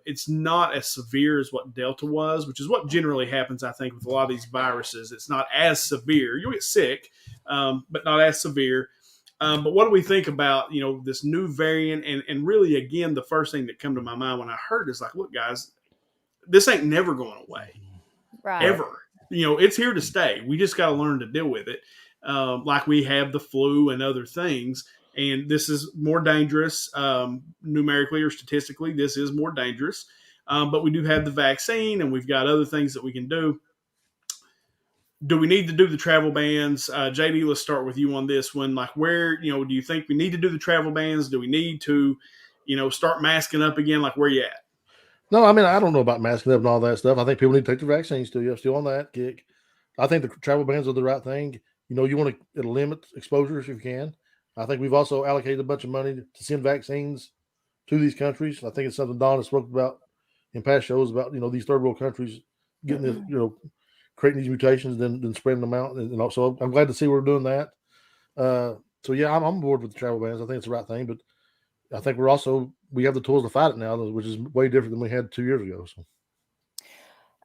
[SPEAKER 1] it's not as severe as what Delta was, which is what generally happens, I think, with a lot of these viruses. It's not as severe. You'll get sick, but not as severe. But what do we think about, you know, this new variant? And really, again, the first thing that came to my mind when I heard is like, look, guys, this ain't never going away.
[SPEAKER 2] Right.
[SPEAKER 1] Ever. You know, it's here to stay. We just got to learn to deal with it. Like we have the flu and other things. And this is more dangerous, numerically or statistically, this is more dangerous. But we do have the vaccine, and we've got other things that we can do. Do we need to do the travel bans? JD, let's start with you on this one. Like, where, you know, do you think we need to do the travel bans? Do we need to, you know, start masking up again? Like, where you at?
[SPEAKER 3] No, I mean, I don't know about masking up and all that stuff. I think people need to take the vaccines still. You're still on that kick. I think the travel bans are the right thing. You know, you want to limit exposures if you can. I think we've also allocated a bunch of money to send vaccines to these countries. I think it's something Don has spoken about in past shows about, you know, these third world countries getting this, you know, creating these mutations, then spreading them out. And also, I'm glad to see we're doing that. So yeah, I'm on board with the travel bans. I think it's the right thing, but I think we have the tools to fight it now, which is way different than we had 2 years ago. So.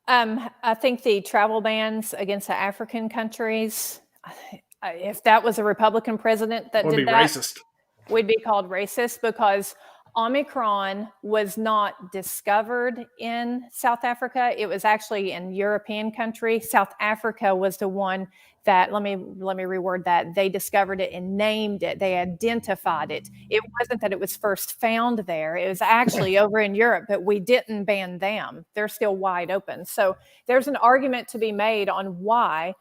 [SPEAKER 2] I think the travel bans against the African countries, if that was a Republican president that did that,
[SPEAKER 1] racist.
[SPEAKER 2] We'd be called racist because Omicron was not discovered in South Africa. It was actually in European country. South Africa was the one that, let me reword that. They discovered it and named it. They identified it. It wasn't that it was first found there. It was actually over in Europe, but we didn't ban them. They're still wide open. So there's an argument to be made on why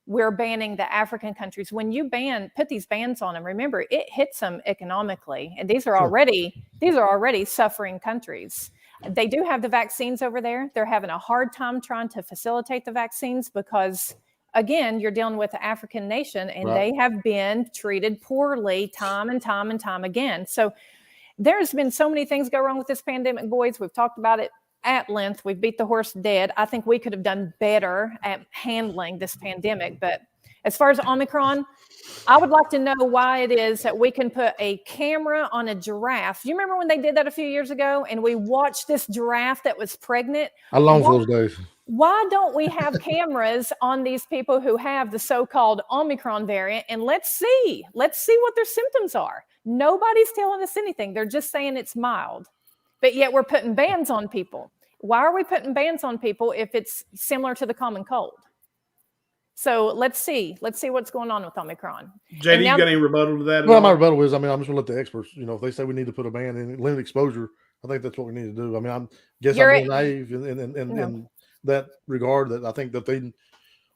[SPEAKER 2] we're banning the African countries. When you put these bans on them, remember, it hits them economically. And these are already suffering countries. They do have the vaccines over there. They're having a hard time trying to facilitate the vaccines because, again, you're dealing with an African nation, and they have been treated poorly time and time and time again. So there's been so many things go wrong with this pandemic, boys. We've talked about it at length. We've beat the horse dead. I think we could have done better at handling this pandemic. But as far as Omicron, I would like to know why it is that we can put a camera on a giraffe. You remember when they did that a few years ago and we watched this giraffe that was pregnant?
[SPEAKER 3] I long for those days.
[SPEAKER 2] Why don't we have cameras on these people who have the so-called Omicron variant, and let's see what their symptoms are. Nobody's telling us anything. They're just saying it's mild. But yet we're putting bans on people. Why are we putting bans on people if it's similar to the common cold? So let's see what's going on with Omicron.
[SPEAKER 1] JD, you got any rebuttal to that?
[SPEAKER 3] Well, my rebuttal is, I mean, I'm just going to let the experts, you know, if they say we need to put a ban in limit exposure, I think that's what we need to do. I mean, I'm being naive in that regard, that I think that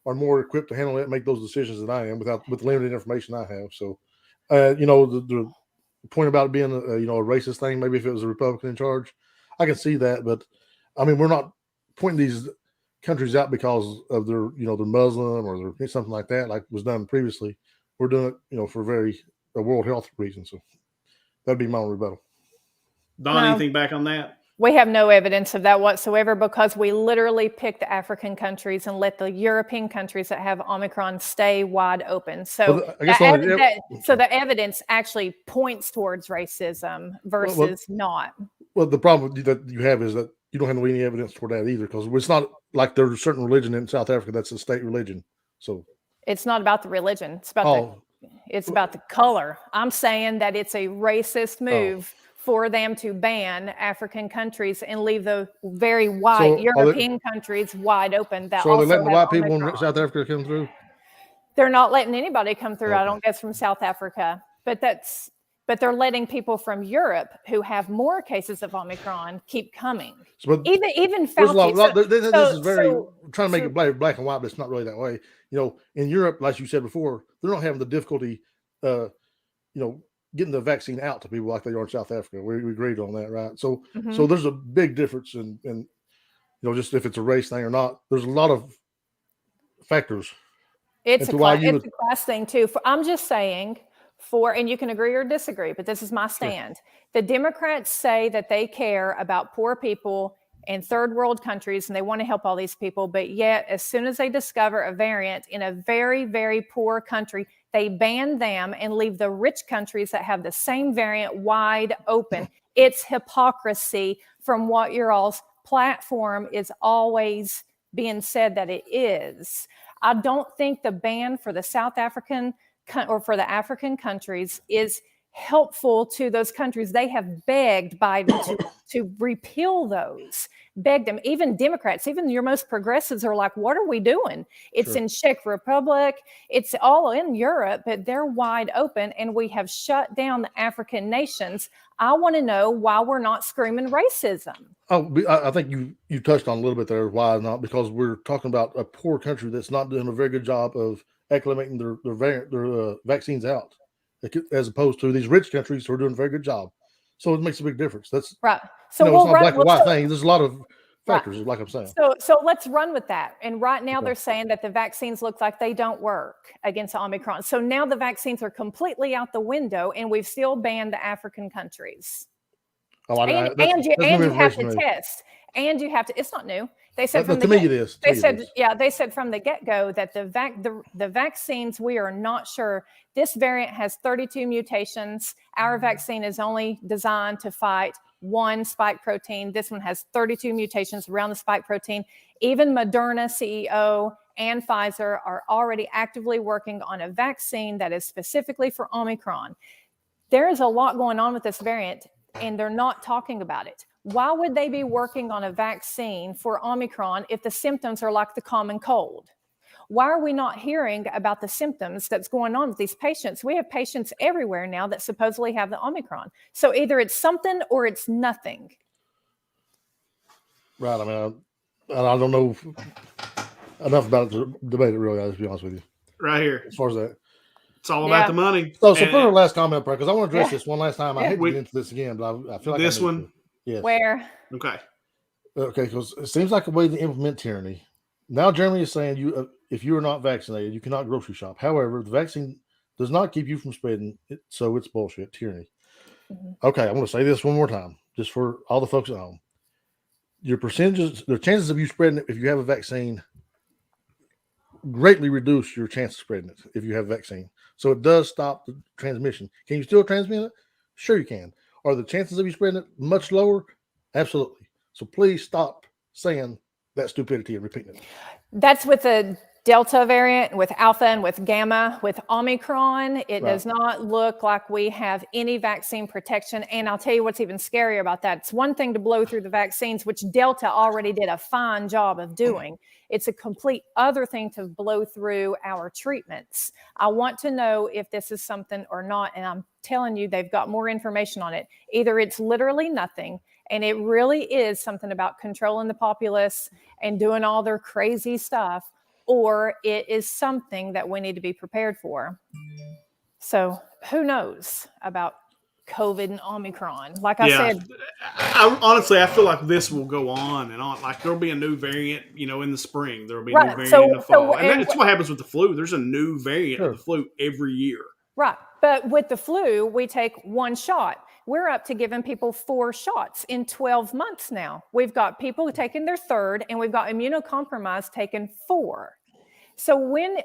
[SPEAKER 3] are more equipped to handle it, make those decisions than I am with limited information I have. So, the point about it being a racist thing, maybe if it was a Republican in charge, I can see that. But I mean, we're not pointing these countries out because of their they're Muslim or they're something like that, like was done previously. We're doing it, for a world health reason. So that'd be my own rebuttal.
[SPEAKER 1] Don,
[SPEAKER 2] No.
[SPEAKER 1] anything back on that?
[SPEAKER 2] We have no evidence of that whatsoever because we literally picked the African countries and let the European countries that have Omicron stay wide open. So,
[SPEAKER 3] Well, I guess
[SPEAKER 2] the evidence actually points towards racism versus not.
[SPEAKER 3] Well, the problem that you have is that you don't have any evidence for that either, because it's not like there's a certain religion in South Africa that's a state religion. So
[SPEAKER 2] it's not about the religion. It's about it's about the color. I'm saying that it's a racist move for them to ban African countries and leave the very white European countries wide open. That
[SPEAKER 3] so
[SPEAKER 2] also
[SPEAKER 3] they're letting the white people
[SPEAKER 2] Omicron.
[SPEAKER 3] in South Africa come through?
[SPEAKER 2] They're not letting anybody come through.
[SPEAKER 3] Okay.
[SPEAKER 2] I don't guess from South Africa, but they're letting people from Europe who have more cases of Omicron keep coming.
[SPEAKER 3] So,
[SPEAKER 2] even Fauci.
[SPEAKER 3] This is very trying to make it black and white, but it's not really that way. In Europe, like you said before, they're not having the difficulty, getting the vaccine out to people like they are in South Africa. We agreed on that, right? So, so there's a big difference in just if it's a race thing or not. There's a lot of factors.
[SPEAKER 2] It's a class thing too. I'm just saying. And you can agree or disagree, but this is my stand. Sure. The Democrats say that they care about poor people in third world countries and they want to help all these people, but yet as soon as they discover a variant in a very, very poor country, they ban them and leave the rich countries that have the same variant wide open. It's hypocrisy from what your all's platform is always being said that it is. I don't think the ban for the South African or for the African countries is helpful to those countries. They have begged Biden to repeal those, begged them. Even Democrats, even your most progressives are like, what are we doing? It's in Czech Republic. It's all in Europe, but they're wide open and we have shut down the African nations. I want to know why we're not screaming racism.
[SPEAKER 3] Oh, I think you touched on a little bit there. Why not? Because we're talking about a poor country that's not doing a very good job of acclimating their vaccines out, as opposed to these rich countries who are doing a very good job. So it makes a big difference. That's
[SPEAKER 2] right. So
[SPEAKER 3] it's not black and white thing. There's a lot of factors, like I'm saying.
[SPEAKER 2] So let's run with that. And right now they're saying that the vaccines look like they don't work against Omicron. So now the vaccines are completely out the window, and we've still banned the African countries. And you have to test. And you have to. It's not new. They said from They said from the get-go that the vaccines, we are not sure. This variant has 32 mutations. Our vaccine is only designed to fight one spike protein. This one has 32 mutations around the spike protein. Even Moderna CEO and Pfizer are already actively working on a vaccine that is specifically for Omicron. There is a lot going on with this variant, and they're not talking about it. Why would they be working on a vaccine for Omicron if the symptoms are like the common cold? Why are we not hearing about the symptoms that's going on with these patients? We have patients everywhere now that supposedly have the Omicron. So either it's something or it's nothing.
[SPEAKER 3] Right. I mean, I don't know enough about the debate, really, to be honest with you.
[SPEAKER 1] Right here.
[SPEAKER 3] As far as that.
[SPEAKER 1] It's all about the money.
[SPEAKER 3] So put our last comment up, because I want to address this one last time. I hate to get into this again, but I feel like
[SPEAKER 1] this one.
[SPEAKER 3] Yes.
[SPEAKER 2] Where?
[SPEAKER 1] Okay,
[SPEAKER 3] because it seems like a way to implement tyranny. Now Germany is saying if you are not vaccinated, you cannot grocery shop. However, the vaccine does not keep you from spreading it, so it's bullshit, tyranny. Mm-hmm. Okay, I'm going to say this one more time, just for all the folks at home. Your the chances of you spreading it if you have a vaccine greatly reduce your chance of spreading it if you have a vaccine. So it does stop the transmission. Can you still transmit it? Sure you can. Are the chances of you spreading it much lower? Absolutely. So please stop saying that stupidity and repeating it.
[SPEAKER 2] That's with the Delta variant, with Alpha and with Gamma. With Omicron, it does not look like we have any vaccine protection. And I'll tell you what's even scarier about that. It's one thing to blow through the vaccines, which Delta already did a fine job of doing. It's a complete other thing to blow through our treatments. I want to know if this is something or not. And I'm telling you, they've got more information on it. Either it's literally nothing, and it really is something about controlling the populace and doing all their crazy stuff, or it is something that we need to be prepared for. So who knows about COVID and Omicron? Like I said,
[SPEAKER 1] honestly, I feel like this will go on and on. Like there'll be a new variant, in the spring. There'll be a new
[SPEAKER 2] right.
[SPEAKER 1] variant in the fall, and
[SPEAKER 2] And
[SPEAKER 1] that's what happens with the flu. There's a new variant of the flu every year.
[SPEAKER 2] right. But with the flu, we take one shot. We're up to giving people 4 shots in 12 months now. We've got people taking their 3rd, and we've got immunocompromised taking 4. So we're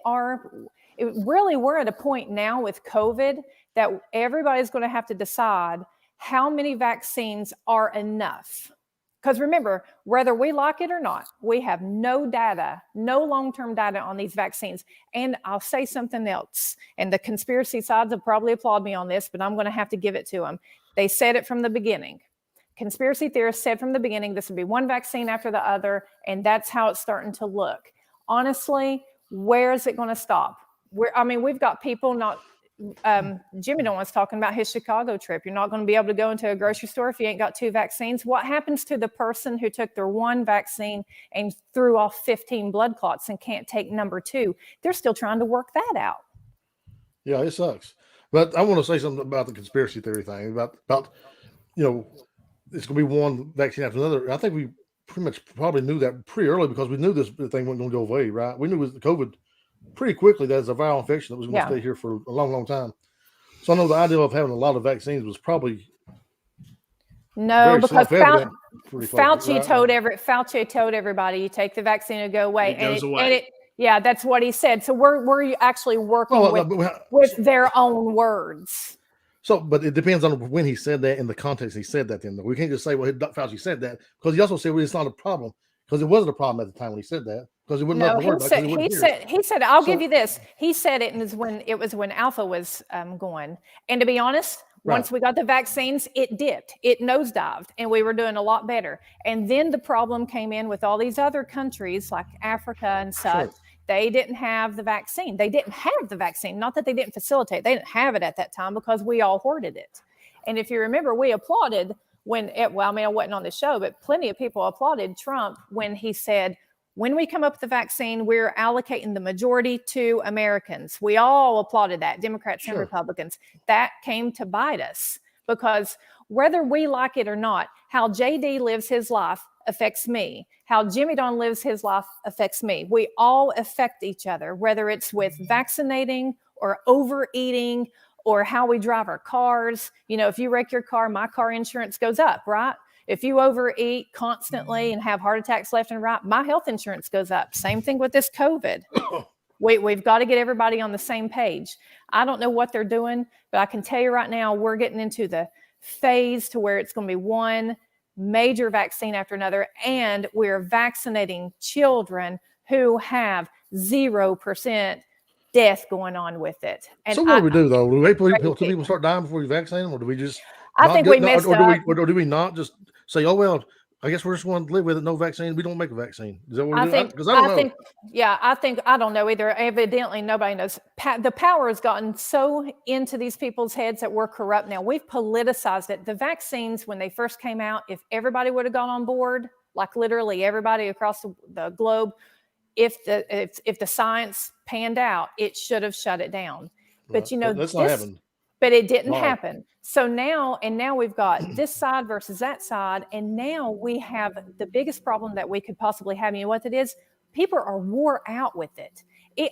[SPEAKER 2] at a point now with COVID that everybody's going to have to decide how many vaccines are enough. Because remember, whether we like it or not, we have no data, no long-term data on these vaccines. And I'll say something else, and the conspiracy sides will probably applaud me on this, but I'm going to have to give it to them. They said it from the beginning. Conspiracy theorists said from the beginning this would be one vaccine after the other, and that's how it's starting to look. Honestly, where is it going to stop? We've got people not. Jimmy was talking about his Chicago trip. You're not going to be able to go into a grocery store if you ain't got 2 vaccines. What happens to the person who took their 1 vaccine and threw off 15 blood clots and can't take number 2? They're still trying to work that out.
[SPEAKER 3] Yeah, it sucks. But I want to say something about the conspiracy theory thing about it's going to be one vaccine after another. I think we pretty much probably knew that pretty early because we knew this thing wasn't going to go away, right? We knew it was the COVID pretty quickly that it's a viral infection that was going to stay here for a long, long time. So I know the idea of having a lot of vaccines was probably
[SPEAKER 2] because Fauci
[SPEAKER 3] told
[SPEAKER 2] everybody, you take the vaccine and go away.
[SPEAKER 1] It goes away.
[SPEAKER 2] That's what he said. So we're actually working with their own words.
[SPEAKER 3] So, but it depends on when he said that in the context he said that. Then we can't just say, well, Fauci said that, because he also said, well, it's not a problem, because it wasn't a problem at the time when he said that, because it wasn't nothing to worry about.
[SPEAKER 2] He said, I'll give you this. He said it was when Alpha was going. And to be honest, once we got the vaccines, it dipped, it nosedived, and we were doing a lot better. And then the problem came in with all these other countries like Africa and such. Sure. They didn't have the vaccine. They didn't have the vaccine. Not that they didn't facilitate. They didn't have it at that time because we all hoarded it. And if you remember, we applauded I wasn't on the show, but plenty of people applauded Trump when he said, when we come up with the vaccine, we're allocating the majority to Americans. We all applauded that, Democrats and Republicans. That came to bite us because whether we like it or not, how JD lives his life affects me. How Jimmy Don lives his life affects me. We all affect each other, whether it's with vaccinating or overeating or how we drive our cars. If you wreck your car, my car insurance goes up, right? If you overeat constantly and have heart attacks left and right, my health insurance goes up. Same thing with this COVID. We've got to get everybody on the same page. I don't know what they're doing, but I can tell you right now, we're getting into the phase to where it's going to be one major vaccine after another, and we're vaccinating children who have 0% death going on with it. And
[SPEAKER 3] so what do we do though? Do we wait till people start dying before we vaccinate them, or do we just?
[SPEAKER 2] I think we missed up.
[SPEAKER 3] Or do we not just say, oh well, I guess we're just going to live with it, no vaccine. We don't make a vaccine. Is that what we do? Because I don't know.
[SPEAKER 2] I don't know either. Evidently, nobody knows. The power has gotten so into these people's heads that we're corrupt now. We've politicized it. The vaccines, when they first came out, if everybody would have gone on board, like literally everybody across the globe, if the science panned out, it should have shut it down. But
[SPEAKER 3] that's not happening.
[SPEAKER 2] But it didn't happen. So now we've got this side versus that side. And now we have the biggest problem that we could possibly have. You know what it is? People are wore out with it.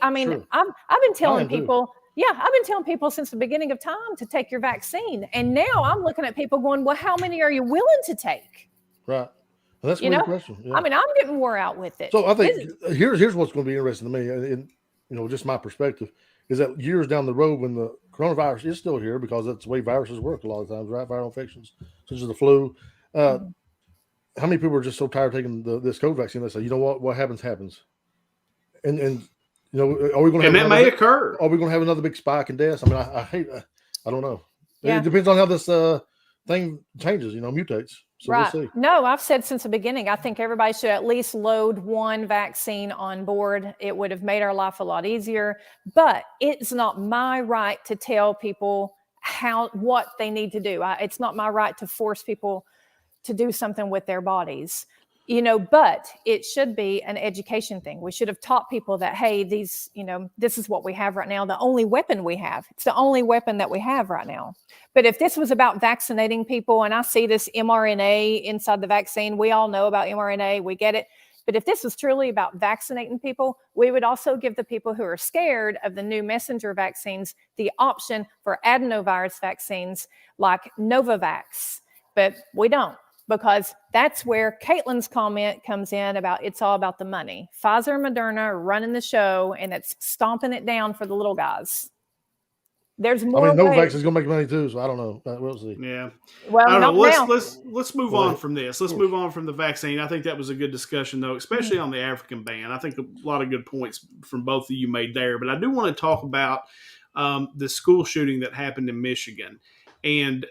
[SPEAKER 2] I've been telling people, I've been telling people since the beginning of time to take your vaccine. And now I'm looking at people going, well, how many are you willing to take?
[SPEAKER 3] Right. Well, that's a good question. Yeah.
[SPEAKER 2] I'm getting wore out with it.
[SPEAKER 3] So I think here's what's going to be interesting to me, and just my perspective, is that years down the road when the coronavirus is still here, because that's the way viruses work a lot of times, right? Viral infections, such as the flu. How many people are just so tired of taking this COVID vaccine? They say, you know what happens. And are we going to have
[SPEAKER 1] and that may occur?
[SPEAKER 3] Are we going to have another big spike in deaths? I mean, I don't know.
[SPEAKER 2] Yeah.
[SPEAKER 3] It depends on how this thing changes, mutates. So
[SPEAKER 2] right.
[SPEAKER 3] We'll see.
[SPEAKER 2] No, I've said since the beginning, I think everybody should at least load one vaccine on board. It would have made our life a lot easier, but it's not my right to tell people what they need to do. It's not my right to force people to do something with their bodies. But it should be an education thing. We should have taught people that, hey, these, this is what we have right now. The only weapon we have. It's the only weapon that we have right now. But if this was about vaccinating people, and I see this mRNA inside the vaccine, we all know about mRNA, we get it. But if this was truly about vaccinating people, we would also give the people who are scared of the new messenger vaccines the option for adenovirus vaccines like Novavax. But we don't. Because that's where Caitlin's comment comes in about it's all about the money. Pfizer and Moderna are running the show, and it's stomping it down for the little guys. There's more.
[SPEAKER 3] Novavax is going to make money too, so I don't know. We'll see.
[SPEAKER 1] Yeah.
[SPEAKER 2] Well,
[SPEAKER 1] I don't know.
[SPEAKER 2] now.
[SPEAKER 1] Let's move on from this. Let's move on from the vaccine. I think that was a good discussion, though, especially on the African ban. I think a lot of good points from both of you made there. But I do want to talk about the school shooting that happened in Michigan. And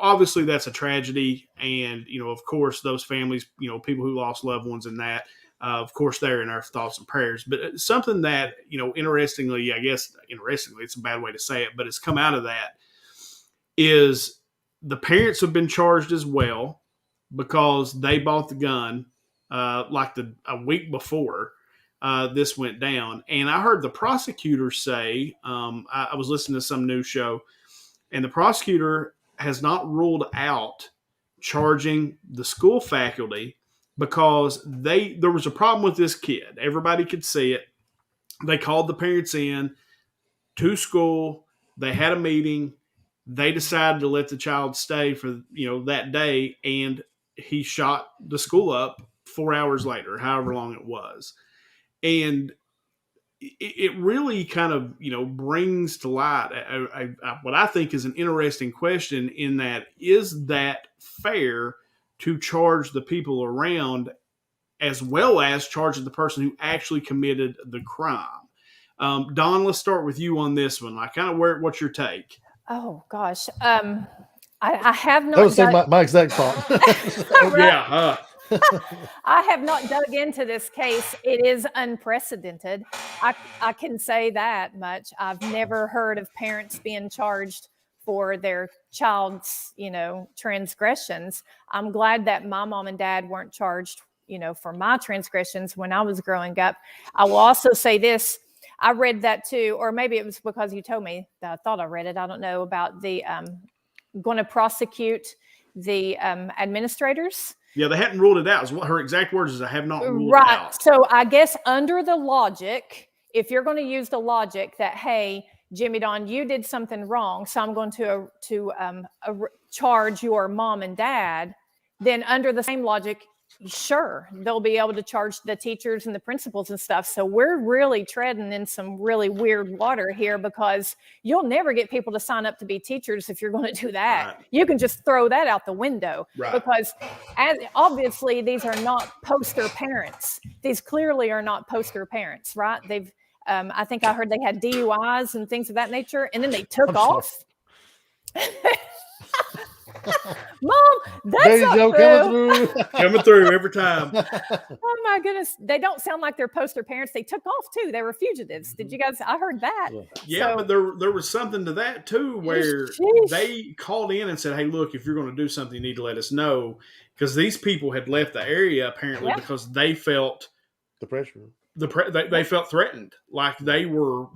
[SPEAKER 1] obviously that's a tragedy. And, of course, those families, people who lost loved ones in that, of course, they're in our thoughts and prayers. But something that, interestingly, it's a bad way to say it, but it's come out of that is the parents have been charged as well because they bought the gun a week before this went down. And I heard the prosecutor say, I was listening to some news show, and the prosecutor has not ruled out charging the school faculty because there was a problem with this kid. Everybody could see it. They called the parents in to school. They had a meeting. They decided to let the child stay for, that day. And he shot the school up 4 hours later, however long it was. And it really kind of, brings to light what I think is an interesting question in that, is that fair to charge the people around as well as charging the person who actually committed the crime? Don, let's start with you on this one. What's your take?
[SPEAKER 2] Oh, gosh. I have not.
[SPEAKER 3] I would say my exact thought.
[SPEAKER 1] Yeah.
[SPEAKER 2] I have not dug into this case. It is unprecedented. I can say that much. I've never heard of parents being charged for their child's, transgressions. I'm glad that my mom and dad weren't charged, for my transgressions when I was growing up. I will also say this. I read that too, or maybe it was because you told me that I thought I read it. I don't know about the going to prosecute the administrators.
[SPEAKER 1] Yeah, they hadn't ruled it out. Is what her exact words is. I have not ruled it out.
[SPEAKER 2] Right. So I guess under the logic, if you're going to use the logic that, hey, Jimmy Don, you did something wrong, so I'm going to charge your mom and dad, then under the same logic, sure, they'll be able to charge the teachers and the principals and stuff. So we're really treading in some really weird water here, because you'll never get people to sign up to be teachers if you're going to do that. Right. You can just throw that out the window, right? Because obviously these are not poster parents. These clearly are not poster parents, right? They've, I think I heard they had DUIs and things of that nature, and then they took off. Mom, that's not true.
[SPEAKER 1] Coming through every time.
[SPEAKER 2] Oh my goodness, they don't sound like they're poster parents. They took off too. They were fugitives. Did you guys? I heard that.
[SPEAKER 1] Yeah, but there was something to that too, where they called in and said, "Hey, look, if you're going to do something, you need to let us know," because these people had left the area apparently because they felt
[SPEAKER 3] the pressure.
[SPEAKER 1] They felt threatened, like they were,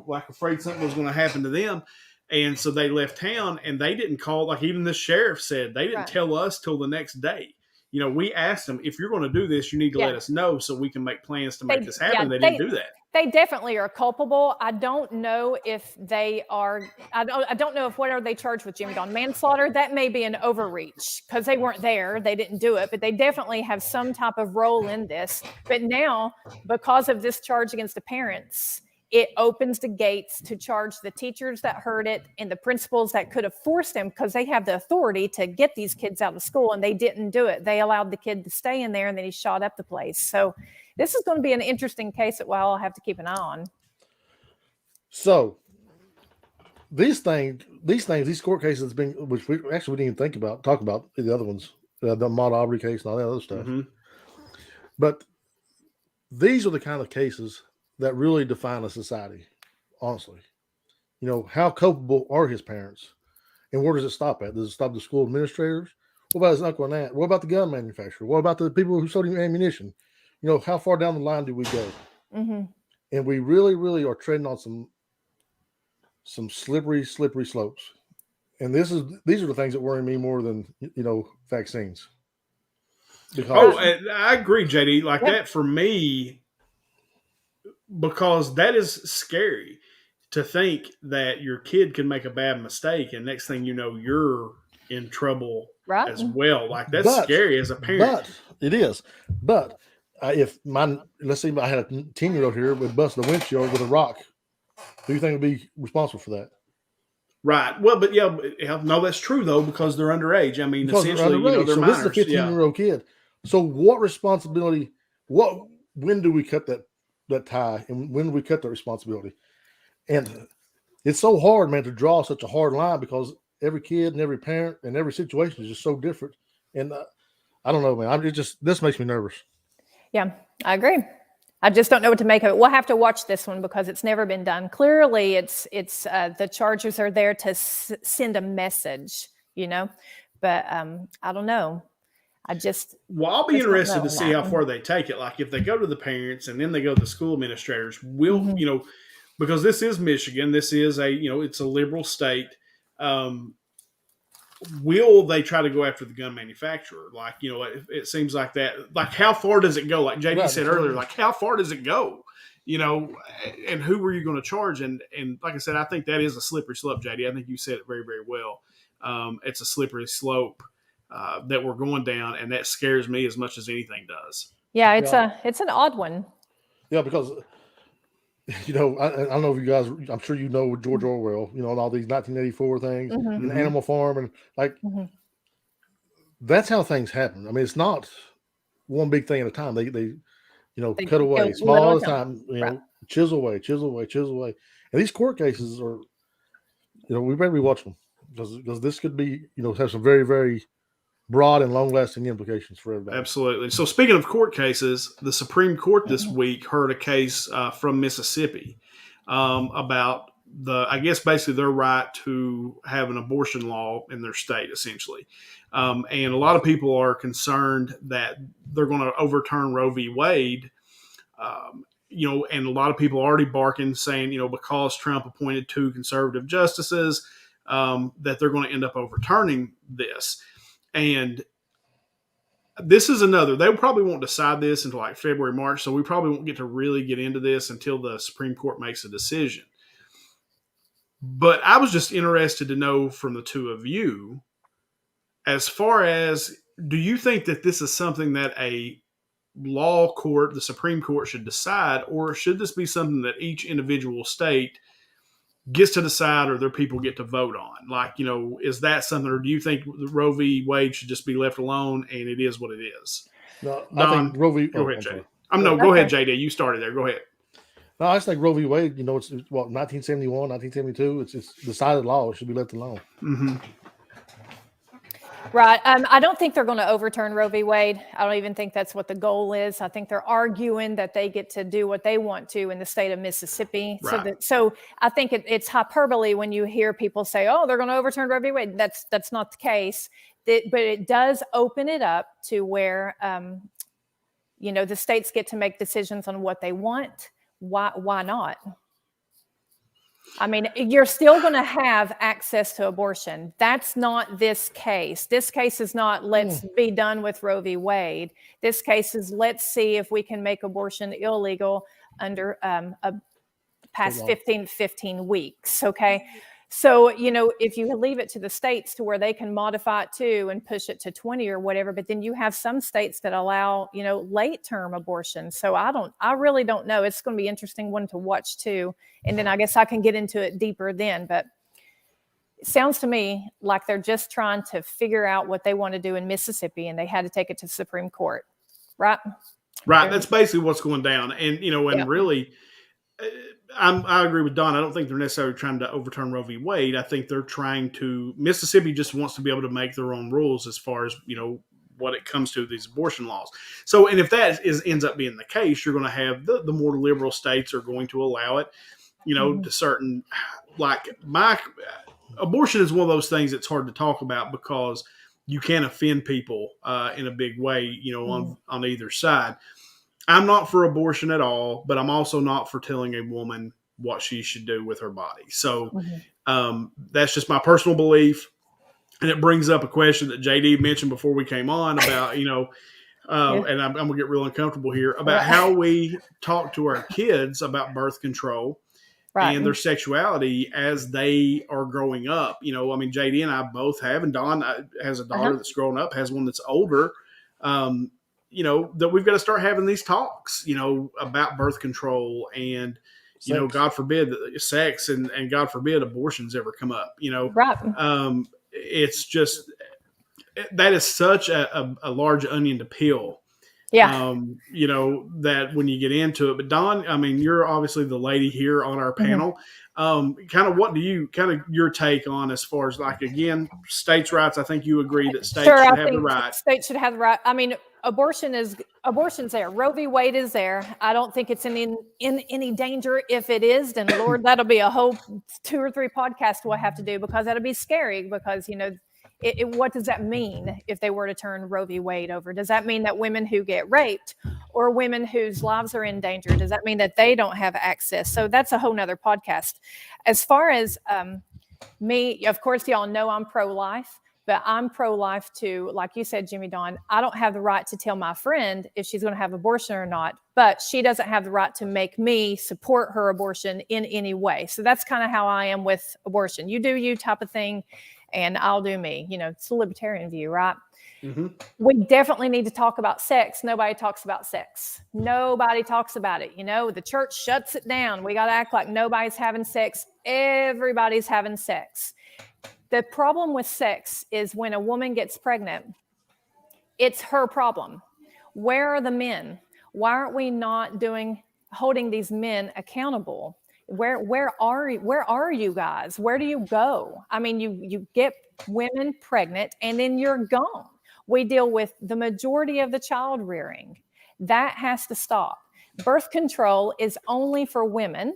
[SPEAKER 1] like afraid something was going to happen to them. And so they left town, and they didn't call. Like even the sheriff said, they didn't tell us till the next day. We asked them, if you're going to do this, you need to let us know so we can make plans to make this happen. They didn't do that.
[SPEAKER 2] They definitely are culpable. I don't know if they are. I don't know if what are they charged with, Jimmy Don? Manslaughter? That may be an overreach because they weren't there. They didn't do it, but they definitely have some type of role in this. But now, because of this charge against the parents, it opens the gates to charge the teachers that heard it and the principals that could have forced them, because they have the authority to get these kids out of school, and they didn't do it. They allowed the kid to stay in there, and then he shot up the place. So this is going to be an interesting case that I'll have to keep an eye on.
[SPEAKER 3] So these court cases which we actually didn't even talk about the other ones, the Ahmaud Arbery case and all that other stuff. Mm-hmm. But these are the kind of cases that really define a society, honestly. How culpable are his parents? And where does it stop at? Does it stop the school administrators? What about his uncle and aunt? What about the gun manufacturer? What about the people who sold him ammunition? How far down the line do we go?
[SPEAKER 2] Mm-hmm.
[SPEAKER 3] And we really, really are treading on some slippery slopes. And these are the things that worry me more than vaccines.
[SPEAKER 1] Oh,
[SPEAKER 3] Because
[SPEAKER 1] and I agree, JD. Like that for me, because that is scary to think that your kid can make a bad mistake, and next thing you know, you're in trouble
[SPEAKER 2] Right.
[SPEAKER 1] as well. Like that's scary as a parent.
[SPEAKER 3] But it is. But if let's say I had a 10-year-old here would bust the windshield with a rock, who do you think would be responsible for that?
[SPEAKER 1] Right. Well, but no, that's true though because they're underage. I mean,
[SPEAKER 3] Because
[SPEAKER 1] essentially, they're
[SPEAKER 3] so
[SPEAKER 1] minors.
[SPEAKER 3] This is a 15-year-old kid. So what responsibility? When do we cut that tie, and when do we cut that responsibility? And it's so hard, man, to draw such a hard line because every kid and every parent and every situation is just so different. And I don't know, man. This makes me nervous.
[SPEAKER 2] Yeah, I agree. I just don't know what to make of it. We'll have to watch this one because it's never been done. Clearly, it's the charges are there to send a message, But I don't know.
[SPEAKER 1] I'll be interested to see how far they take it. Like if they go to the parents and then they go to the school administrators, because this is Michigan, this is it's a liberal state. Will they try to go after the gun manufacturer? Like, it seems like that. Like, how far does it go? Like JD said earlier, like how far does it go? And who were you going to charge? And like I said, I think that is a slippery slope, JD. I think you said it very, very well. It's a slippery slope that we're going down, and that scares me as much as anything does.
[SPEAKER 2] Yeah, it's an odd one.
[SPEAKER 3] Yeah, because I don't know if you guys. I'm sure you know George Orwell. And all these 1984 things, and Animal Farm, and that's how things happen. I mean, it's not one big thing at a time. They cut away, small at a time. Chisel away. And these court cases are, we better be watching them because this could be, have some very, very broad and long-lasting implications for everybody.
[SPEAKER 1] Absolutely. So speaking of court cases, the Supreme Court this week heard a case from Mississippi about I guess basically their right to have an abortion law in their state, essentially. And a lot of people are concerned that they're going to overturn Roe v. Wade. And a lot of people are already barking, saying, because Trump appointed 2 conservative justices, that they're going to end up overturning this. And this is another. They probably won't decide this until like February, March, so we probably won't get to really get into this until the Supreme Court makes a decision. But I was just interested to know from the two of you, as far as, do you think that this is something that a law court, the Supreme Court, should decide, or should this be something that each individual state gets to decide or their people get to vote on? Like, is that something, or do you think Roe v. Wade should just be left alone and it is what it is?
[SPEAKER 3] No,
[SPEAKER 1] Don,
[SPEAKER 3] I think Roe v.
[SPEAKER 1] Go ahead, JD. Go ahead, JD. You started there. Go ahead.
[SPEAKER 3] No, I just think Roe v. Wade, it's 1971, 1972. It's decided law. It should be left alone.
[SPEAKER 1] Mm-hmm.
[SPEAKER 2] Right. I don't think they're going to overturn Roe v. Wade. I don't even think that's what the goal is. I think they're arguing that they get to do what they want to in the state of Mississippi.
[SPEAKER 1] Right.
[SPEAKER 2] So I think it's hyperbole when you hear people say, "Oh, they're going to overturn Roe v. Wade." That's not the case. But it does open it up to where the states get to make decisions on what they want. Why not? I mean, you're still going to have access to abortion. That's not this case. This case is not let's be done with Roe v. Wade. This case is let's see if we can make abortion illegal under past 15 weeks. Okay. So, if you leave it to the states to where they can modify it too and push it to 20 or whatever, but then you have some states that allow, late term abortion. So I really don't know. It's going to be an interesting one to watch too. And then I guess I can get into it deeper then, but it sounds to me like they're just trying to figure out what they want to do in Mississippi and they had to take it to the Supreme Court. Right.
[SPEAKER 1] Right. That's basically what's going down. And, really, I agree with Don. I don't think they're necessarily trying to overturn Roe v. Wade. I think they're Mississippi just wants to be able to make their own rules as far as, what it comes to these abortion laws. So, and if that ends up being the case, you're going to have the more liberal states are going to allow it, to certain, like abortion is one of those things that's hard to talk about because you can offend people in a big way, you know, on either side. I'm not for abortion at all, but I'm also not for telling a woman what she should do with her body. So that's just my personal belief. And it brings up a question that JD mentioned before we came on about, you know, and I'm going to get real uncomfortable here, about how we talk to our kids about birth control and their sexuality as they are growing up. You know, I mean, JD and I both have, and Dawn has a daughter that's grown up, has one that's older. You know, that we've got to start having these talks, you know, about birth control and, you know, God forbid sex and God forbid abortions ever come up, you know. It's just, that is such a large onion to peel. You know, that when you get into it. But Dawn, I mean, you're obviously the lady here on our panel. Kind of what do you, kind of your take on as far as, like, again, states' rights? I think you agree that states should have the right.
[SPEAKER 2] States should have the right. I mean, abortion's there. Roe v. Wade is there. I don't think it's in any danger. If it is, then Lord, that'll be a whole 2 or 3 podcasts we'll have to do, because that'll be scary, because, you know, what does that mean if they were to turn Roe v. Wade over? Does that mean that women who get raped or women whose lives are in danger, does that mean that they don't have access? So that's a whole nother podcast. As far as me, of course, y'all know I'm pro-life, but I'm pro-life too. Like you said, Jimmy Dawn, I don't have the right to tell my friend if she's going to have abortion or not, but she doesn't have the right to make me support her abortion in any way. So that's kind of how I am with abortion. You do you type of thing, and I'll do me. You know, it's a libertarian view, right? We definitely need to talk about sex. Nobody talks about sex. Nobody talks about it. You know, the church shuts it down. We got to act like nobody's having sex. Everybody's having sex. The problem with sex is when a woman gets pregnant, it's her problem. Where are the men? Why aren't we not holding these men accountable? Where are you guys? Where do you go? I mean, you get women pregnant and then you're gone. We deal with the majority of the child rearing. That has to stop. Birth control is only for women,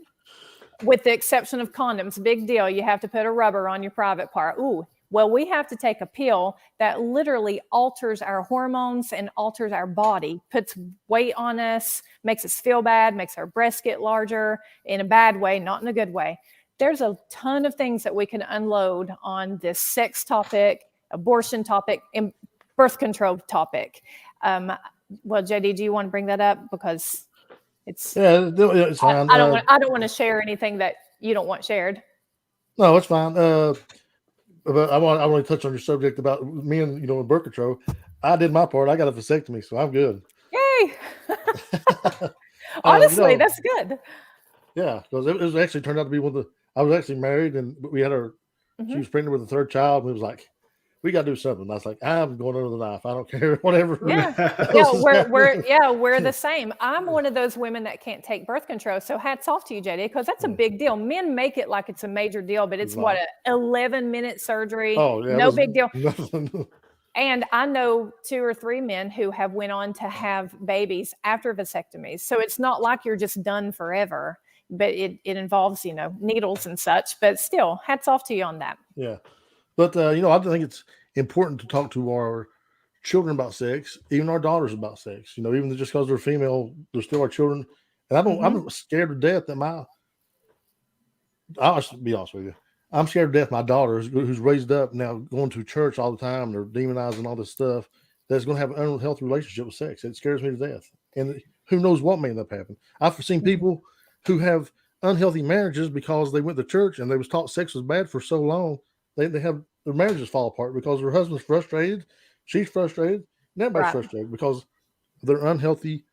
[SPEAKER 2] with the exception of condoms. Big deal. You have to put a rubber on your private part. Ooh, well, we have to take a pill that literally alters our hormones and alters our body, puts weight on us, makes us feel bad, makes our breasts get larger in a bad way, not in a good way. There's a ton of things that we can unload on this sex topic, abortion topic, and birth control topic. Well, JD, do you want to bring that up? Because it's
[SPEAKER 3] fine.
[SPEAKER 2] I don't want to share anything that you don't want shared.
[SPEAKER 3] No, it's fine. But I want to touch on your subject about me and, you know, birth control. I did my part. I got a vasectomy, so I'm good.
[SPEAKER 2] Yay! Honestly,
[SPEAKER 3] you know,
[SPEAKER 2] that's good.
[SPEAKER 3] Yeah, because it was actually turned out to be one of the. I was actually married, and we had her. She was pregnant with a 3rd child, and it was like, we got to do something. I was like, I'm going under the knife. I don't care, whatever.
[SPEAKER 2] We're the same. I'm one of those women that can't take birth control. So hats off to you, JD, because that's a big deal. Men make it like it's a major deal, but it's what, an 11-minute surgery.
[SPEAKER 3] Oh, yeah,
[SPEAKER 2] no big deal.
[SPEAKER 3] Nothing.
[SPEAKER 2] And I know 2 or 3 men who have went on to have babies after vasectomies. So it's not like you're just done forever, but it involves, you know, needles and such. But still, hats off to you on that.
[SPEAKER 3] Yeah. But, you know, I think it's important to talk to our children about sex, even our daughters about sex. You know, even just because they're female, they're still our children. And I'm scared to death that I'll be honest with you. I'm scared to death my daughter, who's raised up now going to church all the time, they're demonizing all this stuff, that's going to have an unhealthy relationship with sex. It scares me to death. And who knows what may end up happening. I've seen people who have unhealthy marriages because they went to church and they was taught sex was bad for so long. They have their marriages fall apart because their husband's frustrated, she's frustrated, and everybody's frustrated because of their unhealthy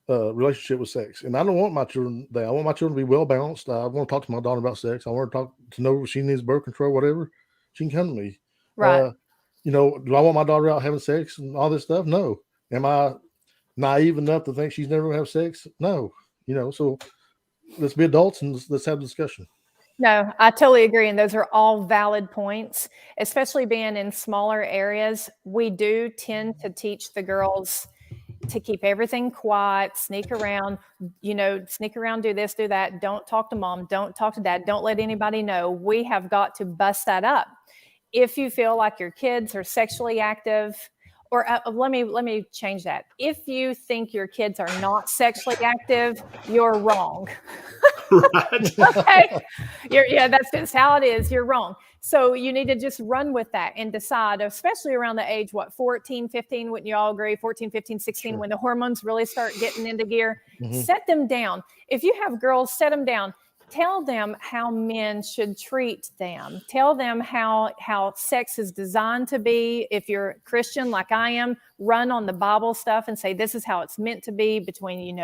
[SPEAKER 3] relationship with sex. And I don't want my children there. I want my children to be well balanced. I want to talk to my daughter about sex. I want her to know if she needs birth control, whatever. She can come to me. You know, do I want my daughter out having sex and all this stuff? No. Am I naive enough to think she's never going to have sex? No. You know, so let's be adults and let's have a discussion.
[SPEAKER 2] No, I totally agree. And those are all valid points, especially being in smaller areas. We do tend to teach the girls to keep everything quiet, sneak around, do this, do that. Don't talk to mom. Don't talk to dad. Don't let anybody know. We have got to bust that up. if you feel like your kids are sexually active, or let me change that. If you think your kids are not sexually active, you're wrong.
[SPEAKER 1] Right.
[SPEAKER 2] Okay. That's just how it is. You're wrong. So you need to just run with that and decide, especially around the age, 14, 15, wouldn't you all agree? 14, 15, 16,
[SPEAKER 3] Sure.
[SPEAKER 2] when the hormones really start getting into gear,
[SPEAKER 3] Mhm.
[SPEAKER 2] set them down. If you have girls, set them down. Tell them how men should treat them. Tell them how sex is designed to be. If you're Christian like I am, run on the Bible stuff and say, this is how it's meant to be between,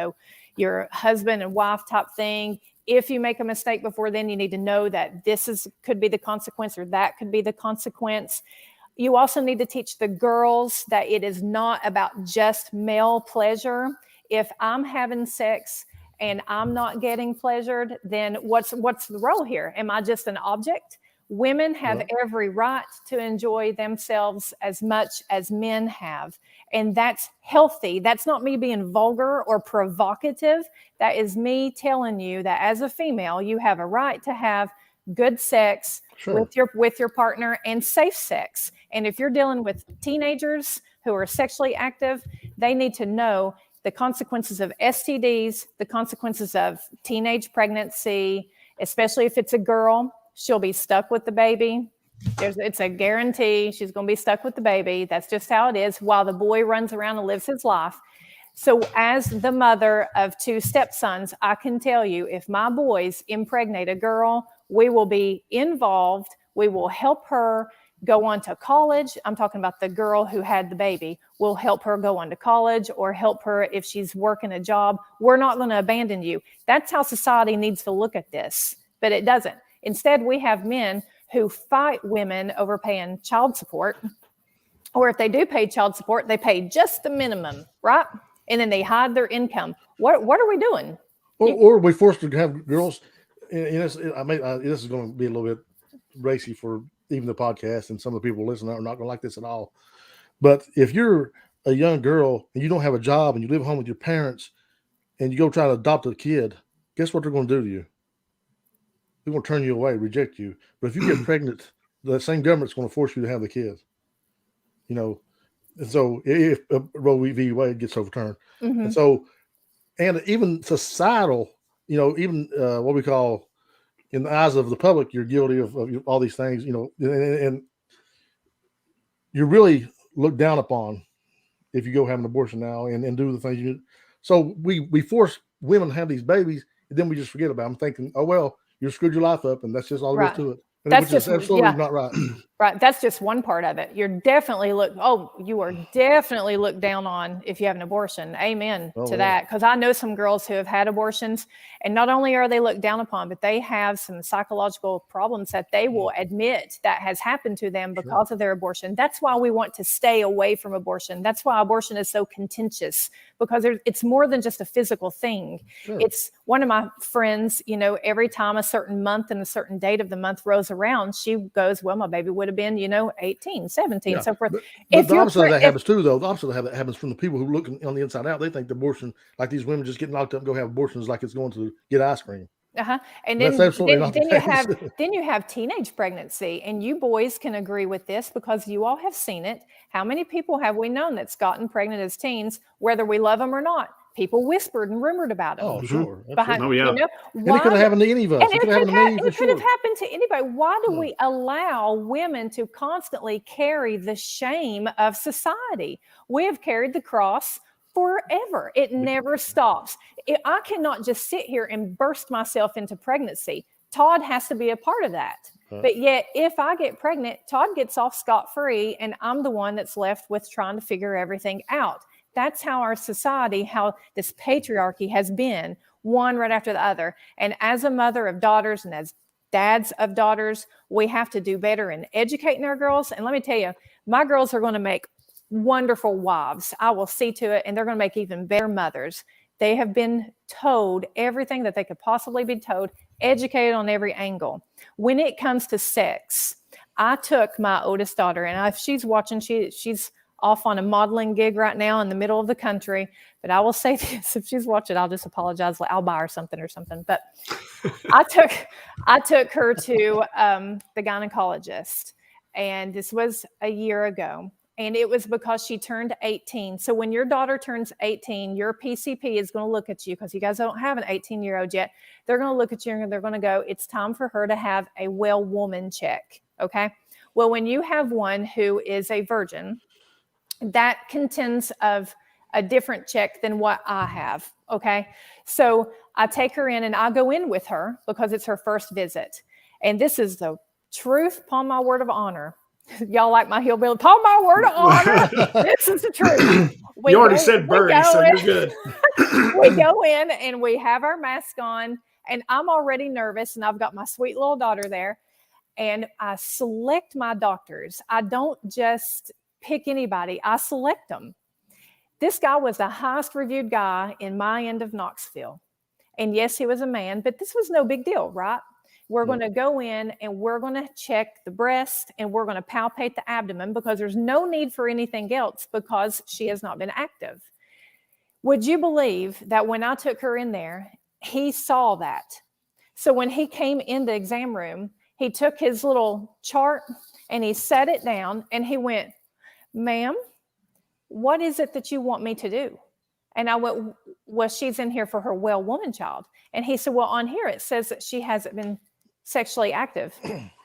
[SPEAKER 2] your husband and wife type thing. If you make a mistake before then, you need to know that could be the consequence, or that could be the consequence. You also need to teach the girls that it is not about just male pleasure. If I'm having sex and I'm not getting pleasured, then what's the role here? Am I just an object? Women have every right to enjoy themselves as much as men have. And that's healthy. That's not me being vulgar or provocative. That is me telling you that as a female, you have a right to have good sex with your partner, and safe sex. And if you're dealing with teenagers who are sexually active, they need to know the consequences of STDs, the consequences of teenage pregnancy, especially if it's a girl. She'll be stuck with the baby. It's a guarantee. She's going to be stuck with the baby. That's just how it is, while the boy runs around and lives his life. So as the mother of 2 stepsons, I can tell you, if my boys impregnate a girl, we will be involved. We will help her go on to college. I'm talking about the girl who had the baby. We'll help her go on to college, or help her if she's working a job. We're not going to abandon you. That's how society needs to look at this, but it doesn't. Instead, we have men who fight women over paying child support, or if they do pay child support, they pay just the minimum, right? And then they hide their income. What are we doing?
[SPEAKER 3] Or we forced to have girls. This is going to be a little bit racy for even the podcast, and some of the people listening are not going to like this at all. But if you're a young girl and you don't have a job and you live home with your parents and you go try to adopt a kid, guess what they're going to do to you? They're going to turn you away, reject you. But if you get pregnant, the same government's going to force you to have the kid. And so if Roe v. Wade gets overturned, and so, and even societal, even what we call, in the eyes of the public, you're guilty of all these things, and you're really looked down upon if you go have an abortion now and do the things you do. So we force women to have these babies, and then we just forget about them, thinking, oh, well, you screwed your life up, and that's just all there is to it. Which is absolutely not right.
[SPEAKER 2] Right. That's just one part of it. You are definitely looked down on if you have an abortion. Amen to that. Because I know some girls who have had abortions, and not only are they looked down upon, but they have some psychological problems that they will admit that has happened to them because of their abortion. That's why we want to stay away from abortion. That's why abortion is so contentious, because it's more than just a physical thing. It's one of my friends, every time a certain month and a certain date of the month rolls around, she goes, well, my baby would have been, 18, 17, so forth.
[SPEAKER 3] But the opposite of that happens too, though. The opposite of that happens from the people who look on the inside out. They think the abortion, like these women just getting locked up and go have abortions, like it's going to get ice cream.
[SPEAKER 2] And then you have teenage pregnancy, and you boys can agree with this because you all have seen it. How many people have we known that's gotten pregnant as teens, whether we love them or not? People whispered and rumored about them.
[SPEAKER 3] Oh, sure.
[SPEAKER 1] And
[SPEAKER 3] it could have happened to any of us.
[SPEAKER 2] And it could have happened to anybody. Why do we allow women to constantly carry the shame of society? We have carried the cross forever. It never stops. I cannot just sit here and burst myself into pregnancy. Todd has to be a part of that. But yet, if I get pregnant, Todd gets off scot-free, and I'm the one that's left with trying to figure everything out. That's how our society, how this patriarchy has been, one right after the other. And as a mother of daughters and as dads of daughters, we have to do better in educating our girls. And let me tell you, my girls are going to make wonderful wives. I will see to it, and they're going to make even better mothers. They have been told everything that they could possibly be told, educated on every angle. When it comes to sex, I took my oldest daughter, and if she's watching, she's off on a modeling gig right now in the middle of the country. But I will say this, if she's watching, I'll just apologize. I'll buy her something or something. But I took her to the gynecologist. And this was a year ago. And it was because she turned 18. So when your daughter turns 18, your PCP is going to look at you, because you guys don't have an 18-year-old yet. They're going to look at you and they're going to go, it's time for her to have a well woman check. Okay. Well, when you have one who is a virgin, that contends of a different check than what I have. Okay. So I take her in and I go in with her because it's her first visit. And this is the truth upon my word of honor. Y'all like my hillbilly? Upon my word of honor, this is the truth.
[SPEAKER 1] You already said Burry, so you're good.
[SPEAKER 2] We go in and we have our mask on, and I'm already nervous, and I've got my sweet little daughter there, and I select my doctors. I don't just pick anybody. I select them. This guy was the highest reviewed guy in my end of Knoxville. And yes, he was a man, but this was no big deal, right? We're going to go in and we're going to check the breast and we're going to palpate the abdomen, because there's no need for anything else because she has not been active. Would you believe that when I took her in there, he saw that? So when he came in the exam room, he took his little chart and he set it down and he went, "Ma'am, what is it that you want me to do?" And I went, "Well, she's in here for her well woman child." And he said, "Well, on here it says that she hasn't been sexually active."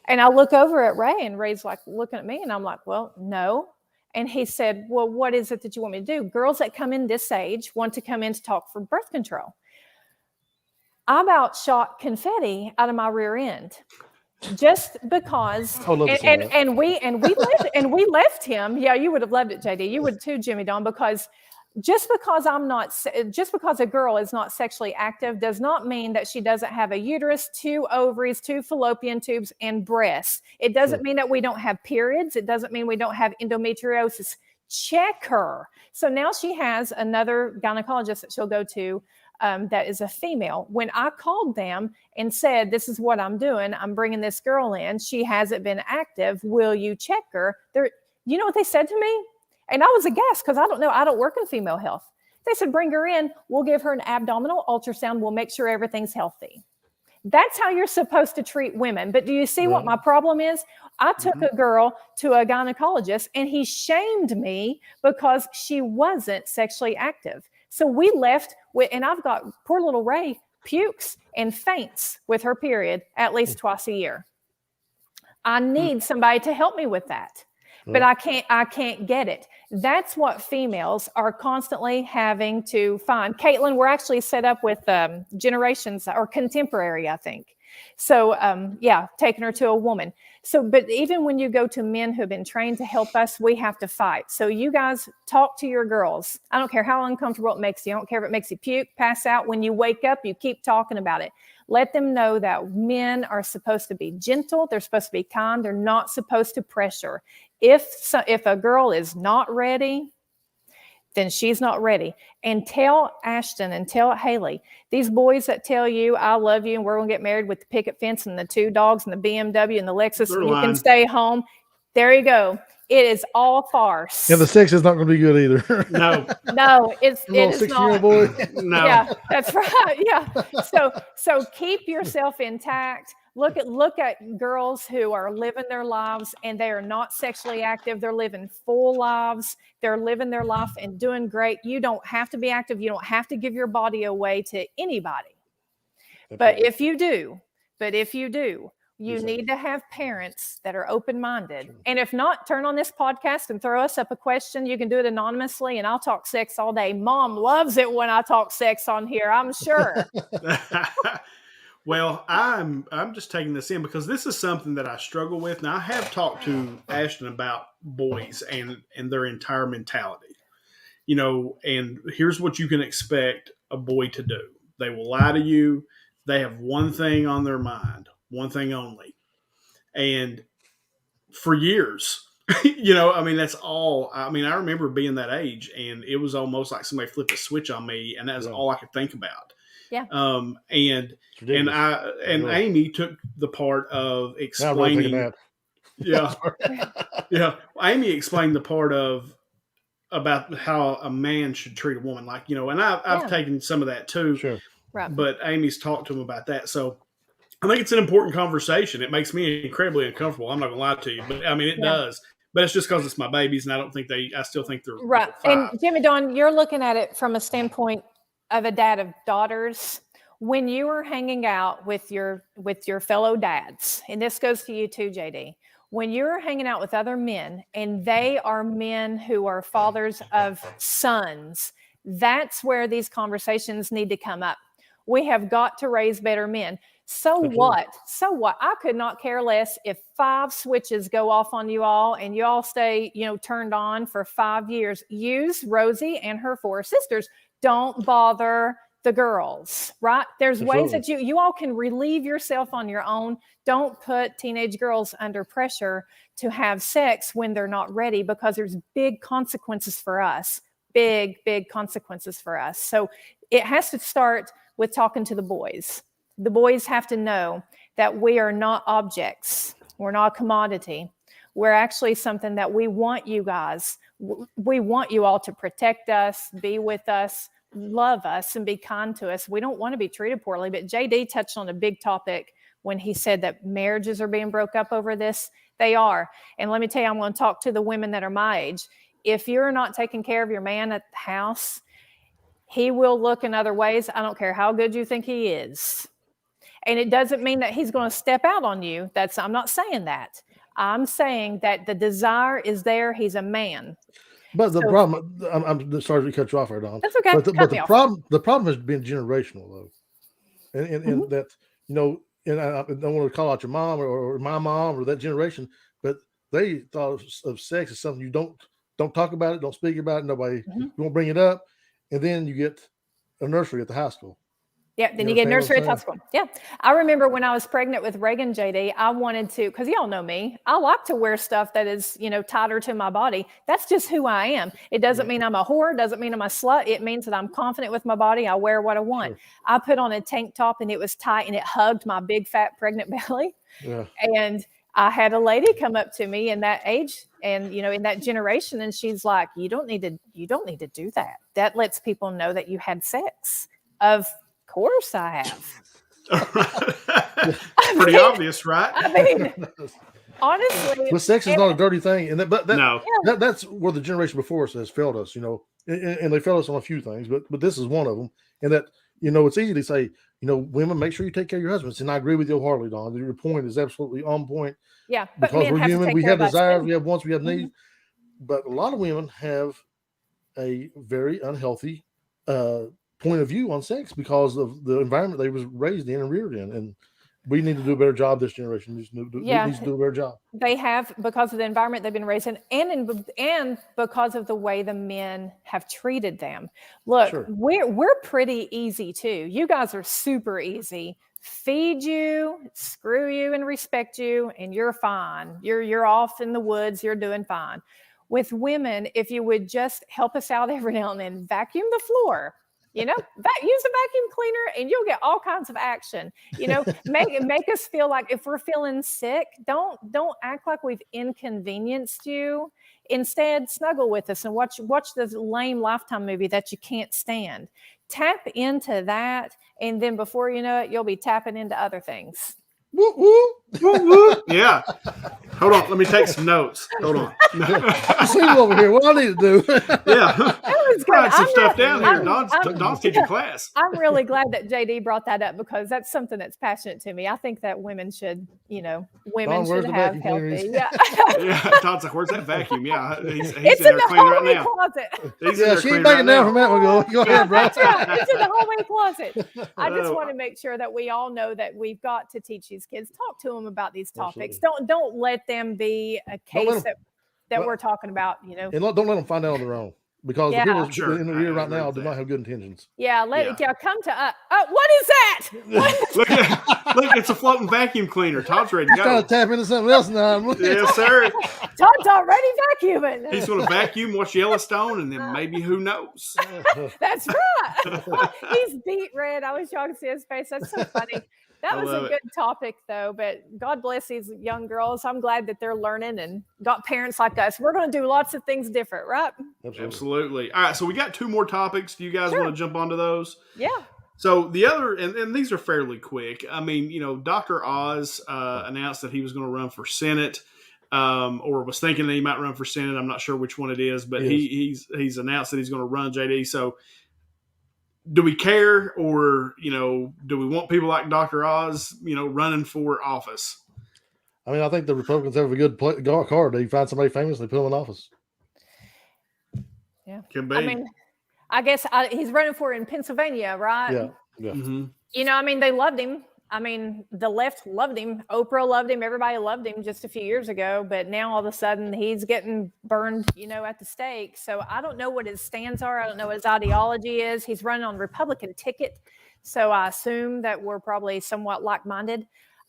[SPEAKER 2] And I look over at Ray, and Ray's like looking at me, and I'm like, "Well, no." And he said, "Well, what is it that you want me to do?" Girls that come in this age want to come in to talk for birth control. I about shot confetti out of my rear end. Just because, and we left him. Yeah, you would have loved it, JD. You would too, Jimmy Dawn, because just because a girl is not sexually active does not mean that she doesn't have a uterus, 2 ovaries, 2 fallopian tubes, and breasts. It doesn't mean that we don't have periods. It doesn't mean we don't have endometriosis. Check her. So now she has another gynecologist that she'll go to. That is a female. When I called them and said, "This is what I'm doing. I'm bringing this girl in. She hasn't been active. Will you check her?" You know what they said to me? And I was aghast because I don't know. I don't work in female health. They said, "Bring her in. We'll give her an abdominal ultrasound. We'll make sure everything's healthy." That's how you're supposed to treat women. But do you see what my problem is? I took a girl to a gynecologist and he shamed me because she wasn't sexually active. So we left and I've got poor little Ray pukes and faints with her period at least twice a year. I need somebody to help me with that, but I can't get it. That's what females are constantly having to find. Caitlin, we're actually set up with generations or contemporary, I think. So taking her to a woman. So, but even when you go to men who've been trained to help us, we have to fight. So you guys talk to your girls. I don't care how uncomfortable it makes you. I don't care if it makes you puke, pass out. When you wake up, you keep talking about it. Let them know that men are supposed to be gentle. They're supposed to be kind. They're not supposed to pressure. If a girl is not ready, then she's not ready. And tell Ashton and tell Haley, these boys that tell you, "I love you and we're going to get married with the picket fence and the 2 dogs and the BMW and the Lexus, and you can stay home." There you go. It is all farce.
[SPEAKER 3] And the sex is not going to be good either.
[SPEAKER 1] No,
[SPEAKER 2] it is
[SPEAKER 3] 6-year-old
[SPEAKER 2] not.
[SPEAKER 3] boy.
[SPEAKER 1] no.
[SPEAKER 2] Yeah, that's right. Yeah. So keep yourself intact. Look at girls who are living their lives and they are not sexually active. They're living full lives. They're living their life and doing great. You don't have to be active. You don't have to give your body away to anybody. But if you do, you need to have parents that are open-minded. Sure. And if not, turn on this podcast and throw us up a question. You can do it anonymously, and I'll talk sex all day. Mom loves it when I talk sex on here, I'm sure.
[SPEAKER 1] Well, I'm just taking this in because this is something that I struggle with. Now, I have talked to Ashton about boys and their entire mentality. You know, and here's what you can expect a boy to do. They will lie to you. They have one thing on their mind, one thing only. And for years, that's all. I remember being that age, and it was almost like somebody flipped a switch on me, and that's all I could think about.
[SPEAKER 2] Yeah.
[SPEAKER 1] And Amy took the part of explaining. Yeah. Yeah. Amy explained the part about how a man should treat a woman, and I've taken some of that too.
[SPEAKER 3] Sure.
[SPEAKER 2] Right.
[SPEAKER 1] But Amy's talked to him about that. So I think it's an important conversation. It makes me incredibly uncomfortable. I'm not gonna lie to you, but I mean it does. But it's just because it's my babies, and I don't think I still think they're
[SPEAKER 2] right.
[SPEAKER 1] they're 5.
[SPEAKER 2] And Jimmy Dawn, you're looking at it from a standpoint of a dad of daughters. When you are hanging out with your fellow dads, and this goes to you too, JD. When you're hanging out with other men and they are men who are fathers of sons, that's where these conversations need to come up. We have got to raise better men. So what? So what? I could not care less if 5 switches go off on you all and you all stay, turned on for 5 years. Use Rosie and her 4 sisters. Don't bother the girls, right? There's ways that you all can relieve yourself on your own. Don't put teenage girls under pressure to have sex when they're not ready, because there's big consequences for us. Big consequences for us. So it has to start with talking to the boys. The boys have to know that we are not objects. We're not a commodity. We're actually something that we want you guys. We want you all to protect us, be with us, love us, and be kind to us. We don't want to be treated poorly. But JD touched on a big topic when he said that marriages are being broke up over this. They are. And let me tell you, I'm going to talk to the women that are my age. If you're not taking care of your man at the house, he will look in other ways. I don't care how good you think he is. And it doesn't mean that he's going to step out on you. I'm not saying that. I'm saying that the desire is there. He's a man.
[SPEAKER 3] But the problem, I'm sorry to cut you off there, Don.
[SPEAKER 2] That's okay.
[SPEAKER 3] But the problem has been generational, though, and that and I don't want to call out your mom or my mom or that generation, but they thought of sex as something you don't talk about it, don't speak about it, nobody won't bring it up, and then you get a nursery at the high school.
[SPEAKER 2] Yeah, then you get nursery at high school. Yeah. I remember when I was pregnant with Reagan, JD, I wanted to, because y'all know me, I like to wear stuff that is, tighter to my body. That's just who I am. It doesn't mean I'm a whore. Doesn't mean I'm a slut. It means that I'm confident with my body. I wear what I want. Sure. I put on a tank top and it was tight and it hugged my big fat pregnant belly. Yeah. And I had a lady come up to me in that age and, in that generation. And she's like, you don't need to do that. That lets people know that you had sex. Of course I have.
[SPEAKER 1] Pretty obvious, right?
[SPEAKER 2] I mean, honestly,
[SPEAKER 3] but sex is not a dirty thing, and that's where the generation before us has failed us, and they failed us on a few things, but this is one of them. And that it's easy to say, women, make sure you take care of your husbands, and I agree with you wholeheartedly, Dawn. Your point is absolutely on point.
[SPEAKER 2] Yeah,
[SPEAKER 3] but because we're human, we have desires, we have wants, we have needs, but a lot of women have a very unhealthy point of view on sex because of the environment they was raised in and reared in, and we need to do a better job. This generation needs to do a better job.
[SPEAKER 2] They have, because of the environment they've been raised in, and because of the way the men have treated them. Look, sure. We're pretty easy too. You guys are super easy. Feed you, screw you, and respect you, and you're fine. You're off in the woods. You're doing fine. With women, if you would just help us out every now and then, vacuum the floor. Use a vacuum cleaner and you'll get all kinds of action. Make us feel like if we're feeling sick, don't act like we've inconvenienced you. Instead, snuggle with us and watch the lame Lifetime movie that you can't stand. Tap into that, and then before you know it, you'll be tapping into other things.
[SPEAKER 3] Woo, woo.
[SPEAKER 1] Woo, woo. Yeah. Hold on. Let me take some notes. Hold on.
[SPEAKER 3] See over here. What I need to do.
[SPEAKER 1] Yeah.
[SPEAKER 2] That was good.
[SPEAKER 1] Write some stuff down here. Don's teaching class.
[SPEAKER 2] I'm really glad that JD brought that up because that's something that's passionate to me. I think that women should, should have healthy. Yeah.
[SPEAKER 1] Yeah. Todd's like, where's that vacuum? Yeah. He's
[SPEAKER 2] it's
[SPEAKER 1] in there cleaning right now.
[SPEAKER 2] Closet.
[SPEAKER 3] She ain't backing down from that one. Go ahead, bro.
[SPEAKER 2] That's right. It's in the hallway closet. I just want to make sure that we all know that we've got to teach these kids. Talk to them about these topics.
[SPEAKER 3] Absolutely.
[SPEAKER 2] Don't let them be a case that we're talking about, And
[SPEAKER 3] don't let them find out on their own. Because the people in the rear right now do not have good intentions.
[SPEAKER 2] Yeah, come to us. What is that?
[SPEAKER 1] Look, it's a floating vacuum cleaner. Todd's ready to go.
[SPEAKER 3] Trying to tap into something else now.
[SPEAKER 1] Yes, sir.
[SPEAKER 2] Todd's already vacuuming.
[SPEAKER 1] He's going to vacuum, watch Yellowstone, and then maybe who knows?
[SPEAKER 2] That's right. He's beet red. I wish y'all could see his face. That's so funny. That was a good topic, though, but God bless these young girls. I'm glad that they're learning and got parents like us. We're going to do lots of things different, right?
[SPEAKER 1] Absolutely. All right, so we got 2 more topics. Do you guys want to jump onto those?
[SPEAKER 2] Yeah.
[SPEAKER 1] So the other, and these are fairly quick. I mean, Dr. Oz announced that he was going to run for Senate, or was thinking that he might run for Senate. I'm not sure which one it is, but he's announced that he's going to run, JD. So do we care, or do we want people like Dr. Oz, running for office?
[SPEAKER 3] I mean, I think the Republicans have a good card. They find somebody famous, they put them in office.
[SPEAKER 2] Yeah,
[SPEAKER 1] Can be.
[SPEAKER 2] I mean, I guess he's running for in Pennsylvania, right?
[SPEAKER 3] Yeah.
[SPEAKER 1] Mm-hmm.
[SPEAKER 2] I mean, they loved him. I mean, the left loved him. Oprah loved him. Everybody loved him just a few years ago. But now all of a sudden he's getting burned, at the stake. So I don't know what his stands are. I don't know what his ideology is. He's running on Republican ticket. So I assume that we're probably somewhat like-minded.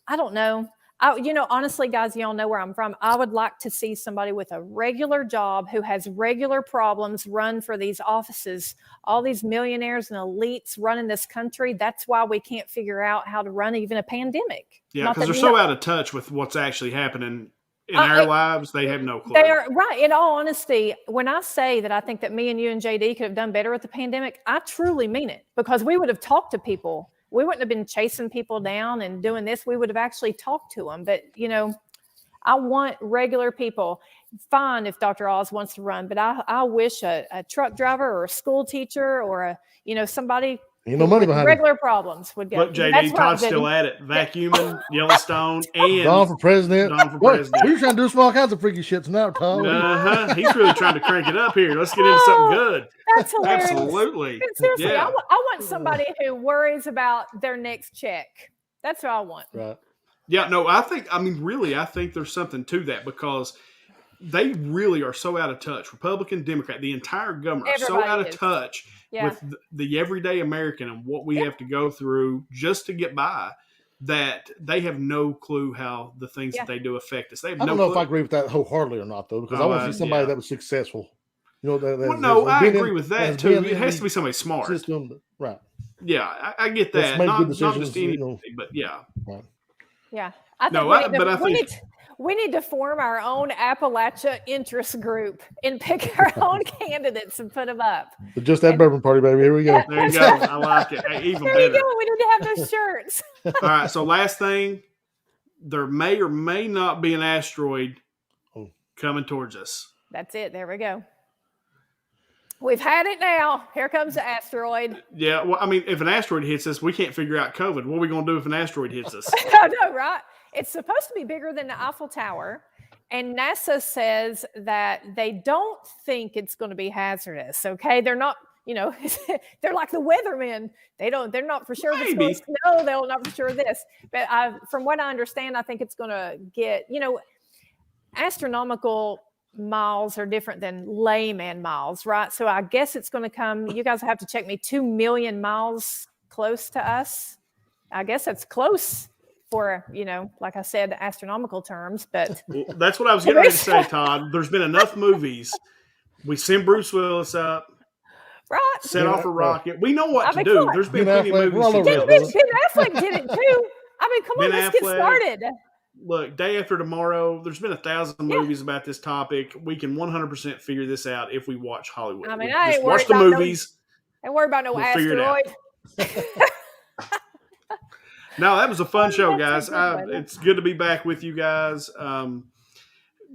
[SPEAKER 2] I don't know. Honestly, guys, y'all know where I'm from. I would like to see somebody with a regular job who has regular problems run for these offices. All these millionaires and elites running this country. That's why we can't figure out how to run even a pandemic.
[SPEAKER 1] Yeah, because they're so out of touch with what's actually happening in our lives. They have no clue.
[SPEAKER 2] They are right. In all honesty, when I say that I think that me and you and JD could have done better with the pandemic, I truly mean it, because we would have talked to people. We wouldn't have been chasing people down and doing this. We would have actually talked to them. But, I want regular people. Fine if Dr. Oz wants to run, but I wish a truck driver or a school teacher or somebody
[SPEAKER 3] money behind
[SPEAKER 2] regular problems would go.
[SPEAKER 1] Look, JD, Todd's still at it. Vacuuming, Yellowstone, and
[SPEAKER 3] Don for president.
[SPEAKER 1] We're
[SPEAKER 3] trying to do all kinds of freaky shit tonight, Todd.
[SPEAKER 1] He's really trying to crank it up here. Let's get into something good.
[SPEAKER 2] That's hilarious.
[SPEAKER 1] Absolutely.
[SPEAKER 2] Seriously, I want somebody who worries about their next check. That's what I want.
[SPEAKER 3] Right.
[SPEAKER 1] Yeah, no, I think there's something to that, because they really are so out of touch. Republican, Democrat, the entire government are so out of touch with the everyday American and what we have to go through just to get by, that they have no clue how the things that they do affect us. They have
[SPEAKER 3] I don't know if I agree with that wholeheartedly or not, though, because I want to see somebody that was successful.
[SPEAKER 1] I agree with that too. It has to be somebody smart.
[SPEAKER 3] System, right.
[SPEAKER 1] Yeah, I get that. Not just anything, but yeah.
[SPEAKER 3] Right.
[SPEAKER 2] Yeah. I think we need to form our own Appalachia interest group and pick our own candidates and put them up.
[SPEAKER 3] But just that bourbon party, baby. Here we go.
[SPEAKER 1] There you go. I like it. Hey, even better.
[SPEAKER 2] We need to have those shirts.
[SPEAKER 1] All right. So last thing, there may or may not be an asteroid coming towards us.
[SPEAKER 2] That's it. There we go. We've had it now. Here comes the asteroid.
[SPEAKER 1] Yeah. Well, I mean, if an asteroid hits us, we can't figure out COVID. What are we going to do if an asteroid hits us?
[SPEAKER 2] I know, right? It's supposed to be bigger than the Eiffel Tower. And NASA says that they don't think it's going to be hazardous. Okay. They're not, they're like the weathermen. They're not for sure if it's going to snow. They're not for sure of this. But from what I understand, I think it's going to get, astronomical miles are different than layman miles, right? So I guess it's going to come, you guys have to check me, 2 million miles close to us. I guess that's close for, like I said, astronomical terms, but.
[SPEAKER 1] Well, that's what I was getting ready to say, Todd. There's been enough movies. We send Bruce Willis up.
[SPEAKER 2] Right.
[SPEAKER 1] Set off a rocket. We know what to do. There's been plenty of movies.
[SPEAKER 2] Ben Affleck did it too. I mean, come on, let's get started.
[SPEAKER 1] Look, day after tomorrow, there's been 1,000 movies about this topic. We can 100% figure this out if we watch Hollywood.
[SPEAKER 2] I mean, I ain't
[SPEAKER 1] watch the movies.
[SPEAKER 2] I ain't worried about no asteroid.
[SPEAKER 1] No, that was a fun show, guys. It's good to be back with you guys.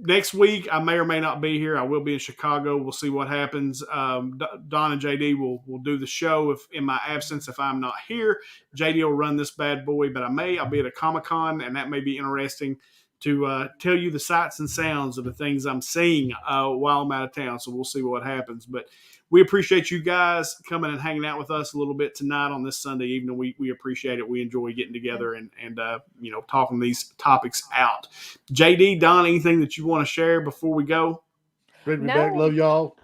[SPEAKER 1] Next week, I may or may not be here. I will be in Chicago. We'll see what happens. Don and JD will do the show in my absence if I'm not here. JD will run this bad boy, but I'll be at a Comic-Con, and that may be interesting to tell you the sights and sounds of the things I'm seeing while I'm out of town. So we'll see what happens. But we appreciate you guys coming and hanging out with us a little bit tonight on this Sunday evening. We appreciate it. We enjoy getting together and talking these topics out. JD, Don, anything that you want to share before we go?
[SPEAKER 3] Great to be back. Love y'all.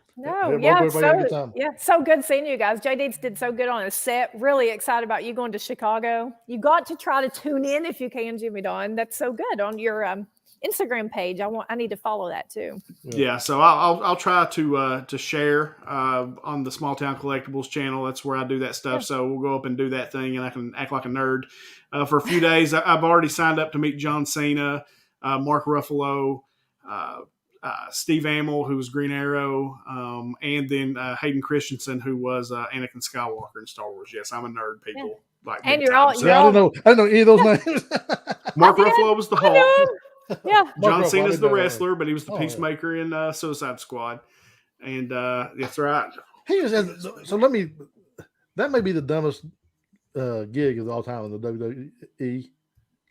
[SPEAKER 2] So good seeing you guys. JD did so good on his set. Really excited about you going to Chicago. You got to try to tune in if you can, Jimmy Don. That's so good on your Instagram page. I need to follow that too.
[SPEAKER 1] Yeah, so I'll try to share on the Small Town Collectibles channel. That's where I do that stuff. So we'll go up and do that thing, and I can act like a nerd for a few days. I've already signed up to meet John Cena, Mark Ruffalo, Steve Amell, who was Green Arrow, and then Hayden Christensen, who was Anakin Skywalker in Star Wars. Yes, I'm a nerd, people. Like,
[SPEAKER 2] And
[SPEAKER 1] big
[SPEAKER 2] you're
[SPEAKER 1] time.
[SPEAKER 2] all-
[SPEAKER 1] So,
[SPEAKER 2] you're
[SPEAKER 3] Yeah, I didn't know any of those names.
[SPEAKER 1] Mark
[SPEAKER 2] I did.
[SPEAKER 1] Ruffalo was the
[SPEAKER 2] I
[SPEAKER 1] Hulk.
[SPEAKER 2] know. Yeah.
[SPEAKER 3] Mark
[SPEAKER 1] John
[SPEAKER 3] Ruffalo, I
[SPEAKER 1] Cena's
[SPEAKER 3] did
[SPEAKER 1] the
[SPEAKER 3] know that.
[SPEAKER 1] wrestler, but he was the
[SPEAKER 3] Oh, yeah.
[SPEAKER 1] Peacemaker in Suicide Squad. And that's right.
[SPEAKER 3] He is, so that may be the dumbest gig of all time in the WWE.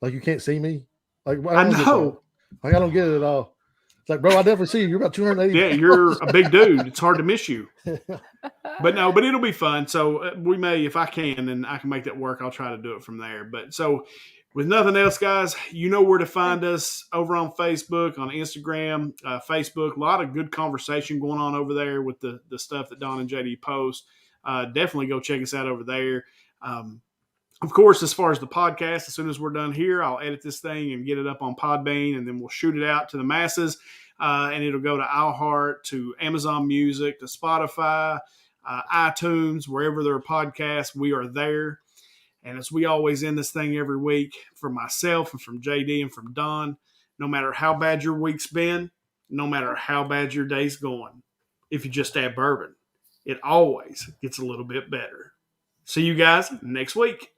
[SPEAKER 3] Like, you can't see me. Like,
[SPEAKER 1] I
[SPEAKER 3] don't get
[SPEAKER 1] know.
[SPEAKER 3] that. Like, I don't get it at all. It's like, bro, I definitely see you. You're about 280.
[SPEAKER 1] Yeah, you're a big dude. It's hard to miss you. But it'll be fun. So we may, if I can, and I can make that work, I'll try to do it from there. But so with nothing else, guys, you know where to find us over on Facebook, on Instagram, Facebook. A lot of good conversation going on over there with the stuff that Don and JD post. Definitely go check us out over there. Of course, as far as the podcast, as soon as we're done here, I'll edit this thing and get it up on Podbean, and then we'll shoot it out to the masses. And it'll go to iHeart, to Amazon Music, to Spotify, iTunes, wherever there are podcasts, we are there. And as we always end this thing every week, from myself and from JD and from Don, no matter how bad your week's been, no matter how bad your day's going, if you just add bourbon, it always gets a little bit better. See you guys next week.